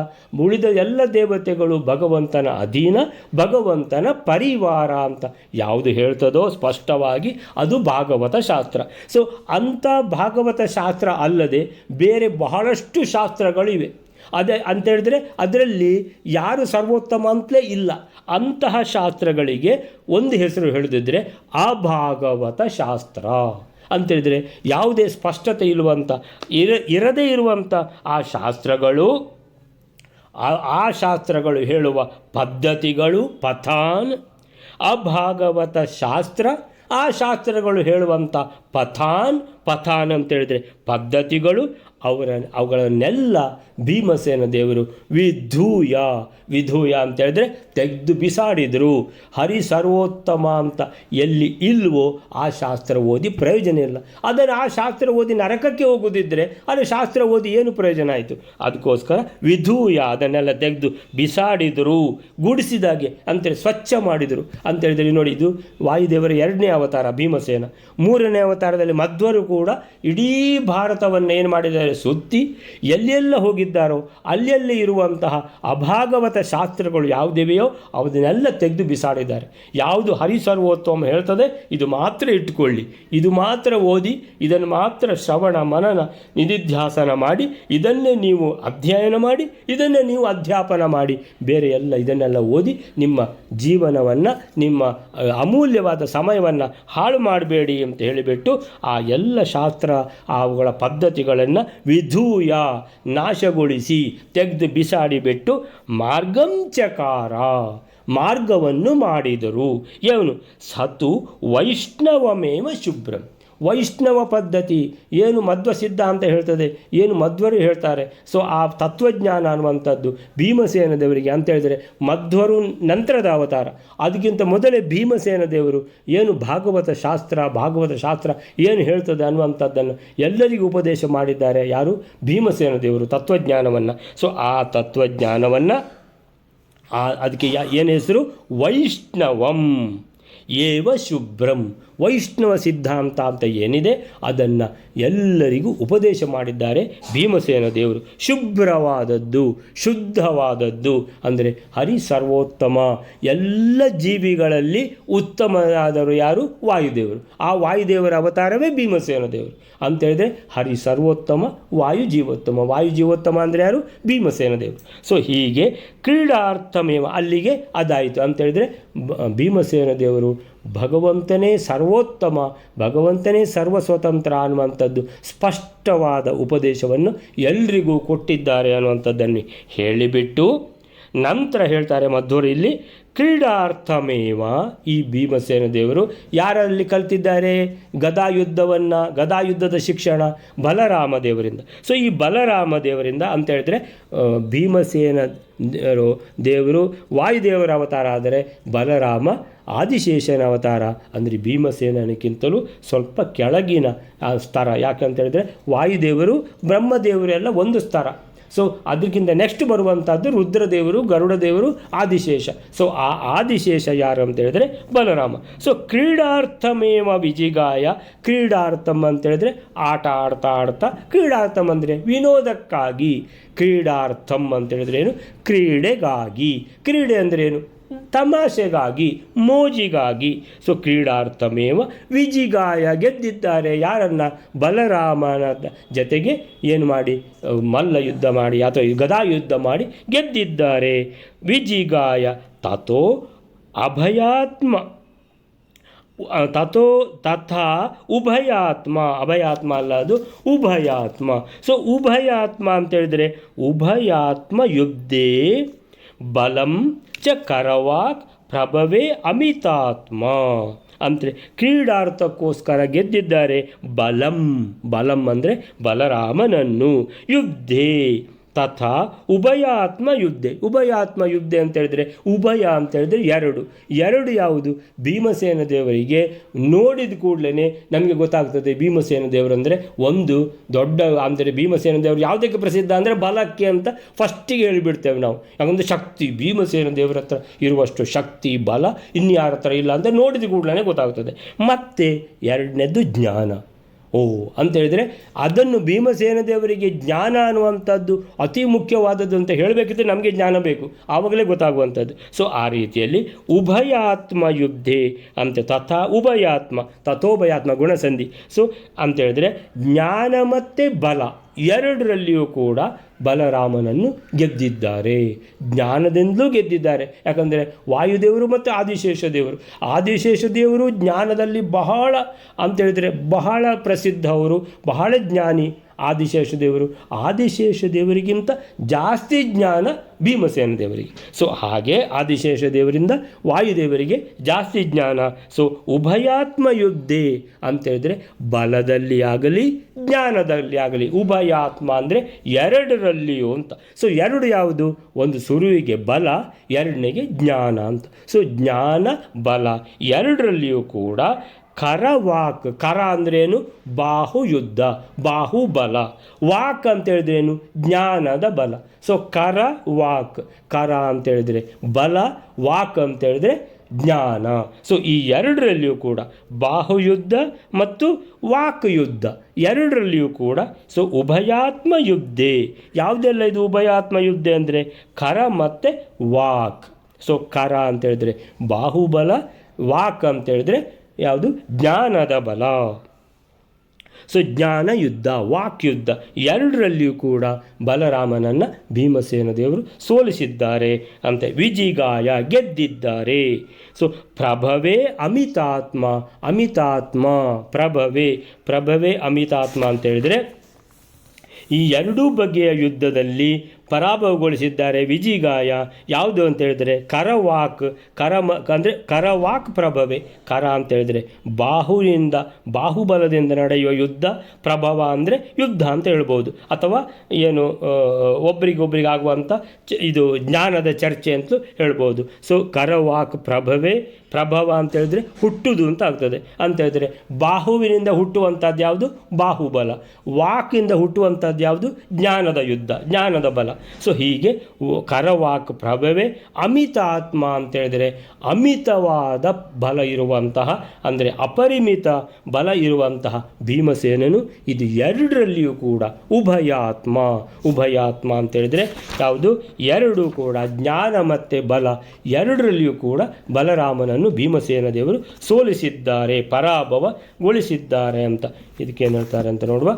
ಉಳಿದ ಎಲ್ಲ ದೇವತೆಗಳು ಭಗವಂತನ ಅಧೀನ, ಭಗವಂತನ ಪರಿವಾರ ಅಂತ ಯಾವುದು ಹೇಳ್ತದೋ ಸ್ಪಷ್ಟವಾಗಿ ಅದು ಭಾಗವತ ಶಾಸ್ತ್ರ. ಸೊ ಅಂಥ ಭಾಗವತ ಶಾಸ್ತ್ರ ಅಲ್ಲದೆ ಬೇರೆ ಬಹಳಷ್ಟು ಶಾಸ್ತ್ರಗಳಿವೆ. ಅದೇ ಅಂತೇಳಿದರೆ ಅದರಲ್ಲಿ ಯಾರು ಸರ್ವೋತ್ತಮ ಅಂತಲೇ ಇಲ್ಲ. ಅಂತಹ ಶಾಸ್ತ್ರಗಳಿಗೆ ಒಂದು ಹೆಸರು ಹೇಳಿದ್ರೆ ಅಭಾಗವತ ಶಾಸ್ತ್ರ ಅಂತೇಳಿದರೆ ಯಾವುದೇ ಸ್ಪಷ್ಟತೆ ಇರುವಂಥ ಇರದೇ ಇರುವಂಥ ಆ ಶಾಸ್ತ್ರಗಳು ಹೇಳುವ ಪದ್ಧತಿಗಳು ಪಥಾನ್. ಅಭಾಗವತ ಶಾಸ್ತ್ರ, ಆ ಶಾಸ್ತ್ರಗಳು ಹೇಳುವಂಥ ಪಥಾನ್ ಅಂತೇಳಿದರೆ ಪದ್ಧತಿಗಳು, ಅವುಗಳನ್ನೆಲ್ಲ ಭೀಮಸೇನ ದೇವರು ವಿಧೂಯ ಅಂತೇಳಿದ್ರೆ ತೆಗೆದು ಬಿಸಾಡಿದರು. ಹರಿ ಸರ್ವೋತ್ತಮ ಅಂತ ಎಲ್ಲಿ ಇಲ್ವೋ ಆ ಶಾಸ್ತ್ರ ಓದಿ ಪ್ರಯೋಜನ ಇಲ್ಲ. ಅದನ್ನು ಆ ಶಾಸ್ತ್ರ ಓದಿ ನರಕಕ್ಕೆ ಹೋಗೋದಿದ್ದರೆ ಅದು ಶಾಸ್ತ್ರ ಓದಿ ಏನು ಪ್ರಯೋಜನ ಆಯಿತು? ಅದಕ್ಕೋಸ್ಕರ ವಿಧೂಯ ಅದನ್ನೆಲ್ಲ ತೆಗೆದು ಬಿಸಾಡಿದರು, ಗುಡಿಸಿದಾಗೆ ಅಂತೇಳಿ ಸ್ವಚ್ಛ ಮಾಡಿದರು ಅಂತೇಳಿದರೆ. ನೋಡಿ, ಇದು ವಾಯುದೇವರ 2ನೇ ಅವತಾರ ಭೀಮಸೇನ. 3ನೇ ಅವತಾರದಲ್ಲಿ ಮಧ್ವರು ಕೂಡ ಇಡೀ ಭಾರತವನ್ನು ಏನು ಮಾಡಿದ್ದಾರೆ? ಸುತ್ತಿ ಎಲ್ಲೆಲ್ಲ ಹೋಗಿದ್ದಾರೋ ಅಲ್ಲೆಲ್ಲಿ ಇರುವಂತಹ ಅಭಾಗವತ ಶಾಸ್ತ್ರಗಳು ಯಾವುದಿವೆಯೋ ಅದನ್ನೆಲ್ಲ ತೆಗೆದು ಬಿಸಾಡಿದ್ದಾರೆ. ಯಾವುದು ಹರಿ ಸರ್ವೋತ್ತಮ ಹೇಳ್ತದೆ ಇದು ಮಾತ್ರ ಇಟ್ಟುಕೊಳ್ಳಿ, ಇದು ಮಾತ್ರ ಓದಿ, ಇದನ್ನು ಮಾತ್ರ ಶ್ರವಣ ಮನನ ನಿಧಿಧ್ಯಾಸನ ಮಾಡಿ, ಇದನ್ನೇ ನೀವು ಅಧ್ಯಯನ ಮಾಡಿ, ಇದನ್ನೇ ನೀವು ಅಧ್ಯಾಪನ ಮಾಡಿ, ಬೇರೆ ಎಲ್ಲ ಇದನ್ನೆಲ್ಲ ಓದಿ ನಿಮ್ಮ ಜೀವನವನ್ನು, ನಿಮ್ಮ ಅಮೂಲ್ಯವಾದ ಸಮಯವನ್ನು ಹಾಳು ಮಾಡಬೇಡಿ ಅಂತ ಹೇಳಿಬಿಟ್ಟು ಆ ಎಲ್ಲ ಶಾಸ್ತ್ರ ಅವುಗಳ ಪದ್ಧತಿಗಳನ್ನು ವಿಧೂಯ ನಾಶಗೊಳಿಸಿ ತೆಗೆದು ಬಿಸಾಡಿಬಿಟ್ಟು ಮಾರ್ಗಂಚಕಾರ ಮಾರ್ಗವನ್ನು ಮಾಡಿದರು. ಏನು? ಸತು ವೈಷ್ಣವಮೇವ ಶುಭ್ರಂ. ವೈಷ್ಣವ ಪದ್ಧತಿ ಏನು ಮಧ್ವ ಸಿದ್ಧಾಂತ ಹೇಳ್ತದೆ, ಏನು ಮಧ್ವರು ಹೇಳ್ತಾರೆ. ಸೊ ಆ ತತ್ವಜ್ಞಾನ ಅನ್ನುವಂಥದ್ದು ಭೀಮಸೇನ ದೇವರಿಗೆ ಅಂತ ಹೇಳಿದರೆ, ಮಧ್ವರು ನಂತರದ ಅವತಾರ, ಅದಕ್ಕಿಂತ ಮೊದಲೇ ಭೀಮಸೇನ ದೇವರು ಏನು ಭಾಗವತ ಶಾಸ್ತ್ರ ಏನು ಹೇಳ್ತದೆ ಅನ್ನುವಂಥದ್ದನ್ನು ಎಲ್ಲರಿಗೂ ಉಪದೇಶ ಮಾಡಿದ್ದಾರೆ. ಯಾರು? ಭೀಮಸೇನ ದೇವರು ತತ್ವಜ್ಞಾನವನ್ನು. ಸೊ ಆ ತತ್ವಜ್ಞಾನವನ್ನು ಅದಕ್ಕೆ ಏನು ಹೆಸರು? ವೈಷ್ಣವಂ ಏವ ಶುಭ್ರಂ. ವೈಷ್ಣವ ಸಿದ್ಧಾಂತ ಅಂತ ಏನಿದೆ ಅದನ್ನು ಎಲ್ಲರಿಗೂ ಉಪದೇಶ ಮಾಡಿದ್ದಾರೆ ಭೀಮಸೇನ ದೇವರು. ಶುಭ್ರವಾದದ್ದು, ಶುದ್ಧವಾದದ್ದು ಅಂದರೆ ಹರಿ ಸರ್ವೋತ್ತಮ. ಎಲ್ಲ ಜೀವಿಗಳಲ್ಲಿ ಉತ್ತಮನಾದರು ಯಾರು? ವಾಯುದೇವರು. ಆ ವಾಯುದೇವರ ಅವತಾರವೇ ಭೀಮಸೇನ ದೇವರು ಅಂತೇಳಿದರೆ ಹರಿ ಸರ್ವೋತ್ತಮ, ವಾಯು ಜೀವೋತ್ತಮ ಅಂದರೆ ಯಾರು? ಭೀಮಸೇನ ದೇವರು. ಸೊ ಹೀಗೆ ಕ್ರೀಡಾರ್ಥಮೇವ ಅಲ್ಲಿಗೆ ಅದಾಯಿತು ಅಂತೇಳಿದರೆ ಭೀಮಸೇನ ದೇವರು ಭಗವಂತನೇ ಸರ್ವೋತ್ತಮ, ಭಗವಂತನೇ ಸರ್ವಸ್ವತಂತ್ರ ಅನ್ನುವಂಥದ್ದು ಸ್ಪಷ್ಟವಾದ ಉಪದೇಶವನ್ನು ಎಲ್ರಿಗೂ ಕೊಟ್ಟಿದ್ದಾರೆ ಅನ್ನುವಂಥದ್ದನ್ನು ಹೇಳಿಬಿಟ್ಟು ನಂತರ ಹೇಳ್ತಾರೆ ಮಧ್ವರು ಇಲ್ಲಿ ಕ್ರೀಡಾರ್ಥಮೇವ. ಈ ಭೀಮಸೇನ ದೇವರು ಯಾರಲ್ಲಿ ಕಲ್ತಿದ್ದಾರೆ? ಗದಾಯುದ್ಧದ ಶಿಕ್ಷಣ ಬಲರಾಮ ದೇವರಿಂದ. ಸೊ ಈ ಬಲರಾಮ ದೇವರಿಂದ ಅಂತ ಹೇಳಿದ್ರೆ ಭೀಮಸೇನ ದೇವರು ವಾಯುದೇವರ ಅವತಾರ, ಆದರೆ ಬಲರಾಮ ಆದಿಶೇಷನ ಅವತಾರ. ಅಂದರೆ ಭೀಮಸೇನಕ್ಕಿಂತಲೂ ಸ್ವಲ್ಪ ಕೆಳಗಿನ ಸ್ತರ. ಯಾಕಂತ ಹೇಳಿದ್ರೆ ವಾಯುದೇವರು ಬ್ರಹ್ಮದೇವರು ಎಲ್ಲ ಒಂದು ಸ್ತರ. ಸೊ ಅದಕ್ಕಿಂತ ನೆಕ್ಸ್ಟ್ ಬರುವಂಥದ್ದು ರುದ್ರದೇವರು, ಗರುಡದೇವರು, ಆದಿಶೇಷ. ಸೊ ಆ ಆದಿಶೇಷ ಯಾರು ಅಂತ ಹೇಳಿದ್ರೆ ಬಲರಾಮ. ಸೊ ಕ್ರೀಡಾರ್ಥಮೇವ ವಿಜಿಗಾಯ. ಕ್ರೀಡಾರ್ಥಮ್ ಅಂತ ಹೇಳಿದ್ರೆ ಆಟ ಆಡ್ತಾ ಕ್ರೀಡಾರ್ಥಮ್ ಅಂದರೆ ವಿನೋದಕ್ಕಾಗಿ. ಕ್ರೀಡಾರ್ಥಮ್ ಅಂತ ಹೇಳಿದ್ರೆ ಏನು? ಕ್ರೀಡೆಗಾಗಿ. ಕ್ರೀಡೆ ಅಂದರೆ ಏನು? ತಮಾಷೆಗಾಗಿ, ಮೋಜಿಗಾಗಿ. ಸೊ ಕ್ರೀಡಾರ್ಥಮೇವ ವಿಜಿಗಾಯ, ಗೆದ್ದಿದ್ದಾರೆ. ಯಾರನ್ನು? ಬಲರಾಮನ ಜೊತೆಗೆ ಏನು ಮಾಡಿ? ಮಲ್ಲ ಯುದ್ಧ ಮಾಡಿ ಅಥವಾ ಗದಾಯುದ್ಧ ಮಾಡಿ ಗೆದ್ದಿದ್ದಾರೆ. ವಿಜಿಗಾಯ ತಥೋ ಅಭಯಾತ್ಮ ತಥಾ ಉಭಯಾತ್ಮ. ಅಭಯಾತ್ಮ ಅಲ್ಲ, ಅದು ಉಭಯಾತ್ಮ. ಸೊ ಉಭಯಾತ್ಮ ಅಂತ ಹೇಳಿದರೆ ಉಭಯಾತ್ಮ ಯುದ್ಧೇ ಬಲಂ ಚ ಕರವಾಕ್ ಪ್ರಭವೇ ಅಮಿತಾತ್ಮ. ಅಂದರೆ ಕ್ರೀಡಾರ್ಥಕ್ಕೋಸ್ಕರ ಗೆದ್ದಿದ್ದಾರೆ ಬಲಂ ಅಂದರೆ ಬಲರಾಮನನ್ನು. ಯುದ್ಧೇ ತಥಾ ಉಭಯಾತ್ಮ ಯುದ್ಧೆ. ಉಭಯಾತ್ಮ ಯುದ್ಧೆ ಅಂತ ಹೇಳಿದರೆ ಉಭಯ ಅಂತ ಹೇಳಿದರೆ ಎರಡು ಯಾವುದು? ಭೀಮಸೇನ ದೇವರಿಗೆ ನೋಡಿದ ಕೂಡಲೇ ನಮಗೆ ಗೊತ್ತಾಗ್ತದೆ ಭೀಮಸೇನ ದೇವರು ಅಂದರೆ ಒಂದು ದೊಡ್ಡ. ಅಂದರೆ ಭೀಮಸೇನ ದೇವರು ಯಾವುದಕ್ಕೆ ಪ್ರಸಿದ್ಧ ಅಂದರೆ ಬಲಕ್ಕೆ ಅಂತ ಫಸ್ಟಿಗೆ ಹೇಳಿಬಿಡ್ತೇವೆ ನಾವು. ಯಾಕಂದರೆ ಶಕ್ತಿ, ಭೀಮಸೇನ ದೇವರ ಹತ್ರ ಇರುವಷ್ಟು ಶಕ್ತಿ ಬಲ ಇನ್ಯಾರ ಹತ್ರ ಇಲ್ಲ ಅಂತ ನೋಡಿದ ಕೂಡಲೇ ಗೊತ್ತಾಗ್ತದೆ. ಮತ್ತು ಎರಡನೇದು ಜ್ಞಾನ. ಅಂತ ಹೇಳಿದರೆ ಅದನ್ನು ಭೀಮಸೇನ ದೇವರಿಗೆ ಜ್ಞಾನ ಅನ್ನುವಂಥದ್ದು ಅತಿ ಮುಖ್ಯವಾದದ್ದು ಅಂತ ಹೇಳಬೇಕಿದ್ರೆ ನಮಗೆ ಜ್ಞಾನ ಬೇಕು, ಆವಾಗಲೇ ಗೊತ್ತಾಗುವಂಥದ್ದು. ಸೊ ಆ ರೀತಿಯಲ್ಲಿ ಉಭಯಾತ್ಮ ಯುದ್ಧೇ ಅಂತ ತಥೋಭಯಾತ್ಮ ಗುಣಸಂಧಿ. ಸೊ ಅಂತ ಹೇಳಿದ್ರೆ ಜ್ಞಾನ ಮತ್ತು ಬಲ ಎರಡರಲ್ಲಿಯೂ ಕೂಡ ಬಲರಾಮನನ್ನು ಗೆದ್ದಿದ್ದಾರೆ. ಜ್ಞಾನದಿಂದಲೂ ಗೆದ್ದಿದ್ದಾರೆ. ಯಾಕಂದರೆ ವಾಯುದೇವರು ಮತ್ತು ಆದಿಶೇಷ ದೇವರು ಜ್ಞಾನದಲ್ಲಿ ಬಹಳ ಅಂತ ಹೇಳಿದರೆ ಬಹಳ ಪ್ರಸಿದ್ಧ. ಅವರು ಬಹಳ ಜ್ಞಾನಿ ಆದಿಶೇಷ ದೇವರಿಗಿಂತ ಜಾಸ್ತಿ ಜ್ಞಾನ ಭೀಮಸೇನ ದೇವರಿಗೆ. ಸೊ ಹಾಗೆ ಆದಿಶೇಷ ದೇವರಿಂದ ವಾಯುದೇವರಿಗೆ ಜಾಸ್ತಿ ಜ್ಞಾನ. ಸೊ ಉಭಯಾತ್ಮ ಯುದ್ಧೇ ಅಂತೇಳಿದರೆ ಬಲದಲ್ಲಿ ಆಗಲಿ ಜ್ಞಾನದಲ್ಲಿ ಆಗಲಿ. ಉಭಯಾತ್ಮ ಅಂದರೆ ಎರಡರಲ್ಲಿಯೂ ಅಂತ. ಸೊ ಎರಡು ಯಾವುದು? ಒಂದು ಸುರುವಿಗೆ ಬಲ, ಎರಡನೇಗೆ ಜ್ಞಾನ ಅಂತ. ಸೊ ಜ್ಞಾನ ಬಲ ಎರಡರಲ್ಲಿಯೂ ಕೂಡ ಕರ ಅಂದ್ರೇನು? ಬಾಹುಯುದ್ಧ, ಬಾಹುಬಲ. ವಾಕ್ ಅಂತೇಳಿದ್ರೇನು? ಜ್ಞಾನದ ಬಲ. ಸೊ ಕರ ಅಂತೇಳಿದರೆ ಬಲ, ವಾಕ್ ಅಂತೇಳಿದ್ರೆ ಜ್ಞಾನ. ಸೊ ಈ ಎರಡರಲ್ಲಿಯೂ ಕೂಡ ಬಾಹುಯುದ್ಧ ಮತ್ತು ವಾಕ್ ಯುದ್ಧ ಎರಡರಲ್ಲಿಯೂ ಕೂಡ. ಸೊ ಉಭಯಾತ್ಮ ಯುದ್ಧೇ. ಯಾವುದೆಲ್ಲ ಇದು ಉಭಯಾತ್ಮ ಯುದ್ಧ ಅಂದರೆ ಕರ ಮತ್ತು ವಾಕ್. ಸೊ ಕರ ಅಂತೇಳಿದ್ರೆ ಬಾಹುಬಲ, ವಾಕ್ ಅಂತೇಳಿದ್ರೆ ಯಾವುದು? ಜ್ಞಾನದ ಬಲ. ಸೊ ಜ್ಞಾನ ಯುದ್ಧ, ವಾಕ್ ಯುದ್ಧ ಎರಡರಲ್ಲಿಯೂ ಕೂಡ ಬಲರಾಮನನ್ನು ಭೀಮಸೇನ ದೇವರು ಸೋಲಿಸಿದ್ದಾರೆ ಅಂತ. ವಿಜಿಗಾಯ ಗೆದ್ದಿದ್ದಾರೆ. ಸೊ ಪ್ರಭವೇ ಅಮಿತಾತ್ಮ ಪ್ರಭವೇ ಅಮಿತಾತ್ಮ ಅಂತೇಳಿದರೆ ಈ ಎರಡೂ ಬಗೆಯ ಯುದ್ಧದಲ್ಲಿ ಪರಾಭವಗೊಳಿಸಿದ್ದಾರೆ. ವಿಜಿಗಾಯ ಯಾವುದು ಅಂತ ಹೇಳಿದರೆ ಅಂದರೆ ಕರವಾಕ್ ಪ್ರಭವೇ. ಕರ ಅಂತೇಳಿದರೆ ಬಾಹುಬಲದಿಂದ ನಡೆಯುವ ಯುದ್ಧ, ಪ್ರಭವ ಅಂದರೆ ಯುದ್ಧ ಅಂತ ಹೇಳ್ಬೋದು. ಅಥವಾ ಏನು ಒಬ್ರಿಗೊಬ್ರಿಗೆ ಆಗುವಂಥ ಇದು ಜ್ಞಾನದ ಚರ್ಚೆ ಅಂತಲೂ ಹೇಳ್ಬೋದು. ಸೊ ಕರವಾಕ್ ಪ್ರಭವ ಅಂತ ಹೇಳಿದ್ರೆ ಹುಟ್ಟುವುದು ಅಂತ ಆಗ್ತದೆ. ಅಂತ ಹೇಳಿದ್ರೆ ಬಾಹುವಿನಿಂದ ಹುಟ್ಟುವಂಥದ್ದು ಯಾವುದು? ಬಾಹುಬಲ. ವಾಕಿಂದ ಹುಟ್ಟುವಂಥದ್ದು ಯಾವುದು? ಜ್ಞಾನದ ಯುದ್ಧ, ಜ್ಞಾನದ ಬಲ. ಸೊ ಹೀಗೆ ಕರವಾಕ್ ಪ್ರಭವೇ ಅಮಿತಾತ್ಮ ಅಂತೇಳಿದರೆ ಅಮಿತವಾದ ಬಲ ಇರುವಂತಹ, ಅಂದರೆ ಅಪರಿಮಿತ ಬಲ ಇರುವಂತಹ ಭೀಮಸೇನನು ಇದು ಎರಡರಲ್ಲಿಯೂ ಕೂಡ ಉಭಯಾತ್ಮ ಅಂತೇಳಿದರೆ ಯಾವುದು? ಎರಡು ಕೂಡ ಜ್ಞಾನ ಮತ್ತು ಬಲ ಎರಡರಲ್ಲಿಯೂ ಕೂಡ ಬಲರಾಮನನ್ನು ಭೀಮಸೇನ ದೇವರು ಸೋಲಿಸಿದ್ದಾರೆ, ಪರಾಭವಗೊಳಿಸಿದ್ದಾರೆ ಅಂತ. ಇದಕ್ಕೇನು ಹೇಳ್ತಾರೆ ಅಂತ ನೋಡುವ.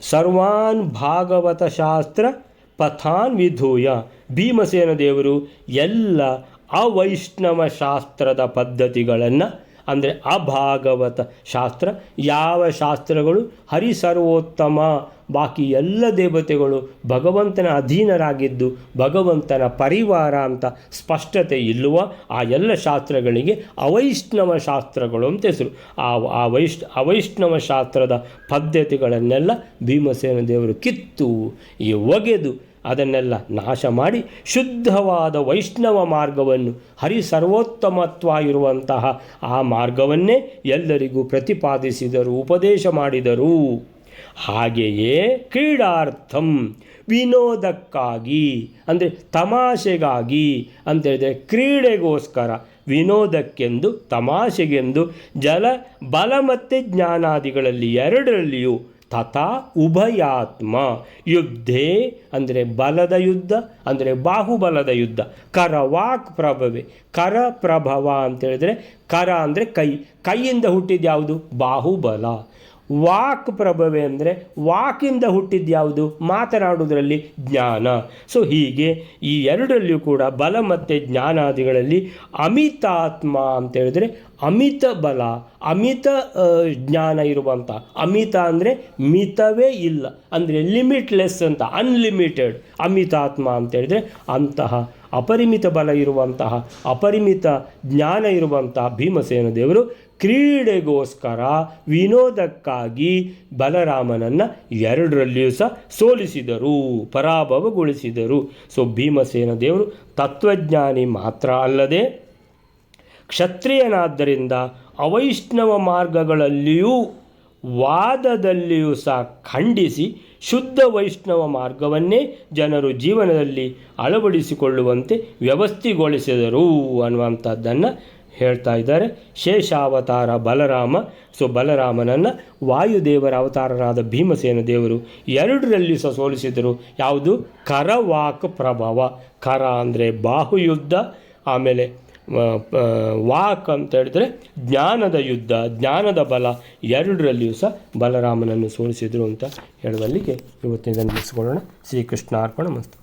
ಸರ್ವಾನ್ ಭಾಗವತ ಶಾಸ್ತ್ರ ಪಥಾನ್ ವಿಧೂಯ. ಭೀಮಸೇನ ದೇವರು ಎಲ್ಲ ಅವೈಷ್ಣವ ಶಾಸ್ತ್ರದ ಪದ್ಧತಿಗಳನ್ನು ಅಂದರೆ ಅಭಾಗವತ ಶಾಸ್ತ್ರ. ಯಾವ ಶಾಸ್ತ್ರಗಳು ಹರಿಸರ್ವೋತ್ತಮ, ಬಾಕಿ ಎಲ್ಲ ದೇವತೆಗಳು ಭಗವಂತನ ಅಧೀನರಾಗಿದ್ದು ಭಗವಂತನ ಪರಿವಾರ ಅಂತ ಸ್ಪಷ್ಟತೆ ಇಲ್ಲವ ಆ ಎಲ್ಲ ಶಾಸ್ತ್ರಗಳಿಗೆ ಅವೈಷ್ಣವ ಶಾಸ್ತ್ರಗಳು ಅಂತ ಹೆಸರು. ಅವೈಷ್ಣವ ಶಾಸ್ತ್ರದ ಪದ್ಧತಿಗಳನ್ನೆಲ್ಲ ಭೀಮಸೇನ ದೇವರು ಕಿತ್ತು ಒಗೆದು ಅದನ್ನೆಲ್ಲ ನಾಶ ಮಾಡಿ ಶುದ್ಧವಾದ ವೈಷ್ಣವ ಮಾರ್ಗವನ್ನು ಹರಿಸರ್ವೋತ್ತಮತ್ವ ಇರುವಂತಹ ಆ ಮಾರ್ಗವನ್ನೇ ಎಲ್ಲರಿಗೂ ಪ್ರತಿಪಾದಿಸಿದರು, ಉಪದೇಶ ಮಾಡಿದರು. ಹಾಗೆಯೇ ಕ್ರೀಡಾರ್ಥಂ, ವಿನೋದಕ್ಕಾಗಿ ಅಂದರೆ ತಮಾಷೆಗಾಗಿ ಅಂತೇಳಿದರೆ ಕ್ರೀಡೆಗೋಸ್ಕರ, ವಿನೋದಕ್ಕೆಂದು ತಮಾಷೆಗೆಂದು ಬಲ ಮತ್ತು ಜ್ಞಾನಾದಿಗಳಲ್ಲಿ ಎರಡರಲ್ಲಿಯೂ ತಥಾ ಉಭಯಾತ್ಮ ಯುದ್ಧೇ ಅಂದರೆ ಬಲದ ಯುದ್ಧ ಅಂದರೆ ಬಾಹುಬಲದ ಯುದ್ಧ, ಕರವಾಕ್ ಪ್ರಭವೆ, ಕರ ಪ್ರಭವ ಅಂತೇಳಿದರೆ ಕರ ಅಂದರೆ ಕೈಯಿಂದ ಹುಟ್ಟಿದ ಯಾವುದು ಬಾಹುಬಲ, ವಾಕ್ ಪ್ರಭವೆ ಅಂದರೆ ವಾಕಿಂದ ಹುಟ್ಟಿದ್ಯಾವುದು ಮಾತನಾಡುವುದರಲ್ಲಿ ಜ್ಞಾನ. ಸೊ ಹೀಗೆ ಈ ಎರಡರಲ್ಲಿಯೂ ಕೂಡ ಬಲ ಮತ್ತು ಜ್ಞಾನಾದಿಗಳಲ್ಲಿ ಅಮಿತಾತ್ಮ ಅಂತೇಳಿದರೆ ಅಮಿತ ಬಲ, ಅಮಿತ ಜ್ಞಾನ ಇರುವಂಥ, ಅಮಿತ ಅಂದರೆ ಮಿತವೇ ಇಲ್ಲ ಅಂದರೆ ಲಿಮಿಟ್ಲೆಸ್ ಅಂತ, ಅನ್ಲಿಮಿಟೆಡ್ ಅಮಿತಾತ್ಮ ಅಂತೇಳಿದರೆ ಅಂತಹ ಅಪರಿಮಿತ ಬಲ ಇರುವಂತಹ ಅಪರಿಮಿತ ಜ್ಞಾನ ಇರುವಂತಹ ಭೀಮಸೇನ ದೇವರು ಕ್ರೀಡೆಗೋಸ್ಕರ ವಿನೋದಕ್ಕಾಗಿ ಬಲರಾಮನನ್ನು ಎರಡರಲ್ಲಿಯೂ ಸಹ ಸೋಲಿಸಿದರು, ಪರಾಭವಗೊಳಿಸಿದರು. ಸೊ ಭೀಮಸೇನ ದೇವರು ತತ್ವಜ್ಞಾನಿ ಮಾತ್ರ ಅಲ್ಲದೆ ಕ್ಷತ್ರಿಯನಾದ್ದರಿಂದ ಅವೈಷ್ಣವ ಮಾರ್ಗಗಳಲ್ಲಿಯೂ ವಾದದಲ್ಲಿಯೂ ಸಹ ಖಂಡಿಸಿ ಶುದ್ಧ ವೈಷ್ಣವ ಮಾರ್ಗವನ್ನೇ ಜನರು ಜೀವನದಲ್ಲಿ ಅಳವಡಿಸಿಕೊಳ್ಳುವಂತೆ ವ್ಯವಸ್ಥೆಗೊಳಿಸಿದರು ಅನ್ನುವಂಥದ್ದನ್ನು ಹೇಳ್ತಾ ಇದ್ದಾರೆ. ಶೇಷಾವತಾರ ಬಲರಾಮ. ಸೊ ಬಲರಾಮನನ್ನು ವಾಯುದೇವರ ಅವತಾರರಾದ ಭೀಮಸೇನ ದೇವರು ಎರಡರಲ್ಲಿ ಸಹ ಸೋಲಿಸಿದರು. ಯಾವುದು? ಕರವಾಕ್ ಪ್ರಭವ, ಕರ ಅಂದರೆ ಬಾಹುಯುದ್ಧ, ಆಮೇಲೆ ವಾಕ್ ಅಂತ ಹೇಳಿದ್ರೆ ಜ್ಞಾನದ ಯುದ್ಧ, ಜ್ಞಾನದ ಬಲ, ಎರಡರಲ್ಲಿಯೂ ಸಹ ಬಲರಾಮನನ್ನು ಸೋಲಿಸಿದರು ಅಂತ ಹೇಳುವಲ್ಲಿಗೆ ಇವತ್ತಿನ ಮುಗಿಸ್ಕೊಳ್ಳೋಣ. ಶ್ರೀಕೃಷ್ಣ ಅರ್ಪಣ ಮಸ್ತು.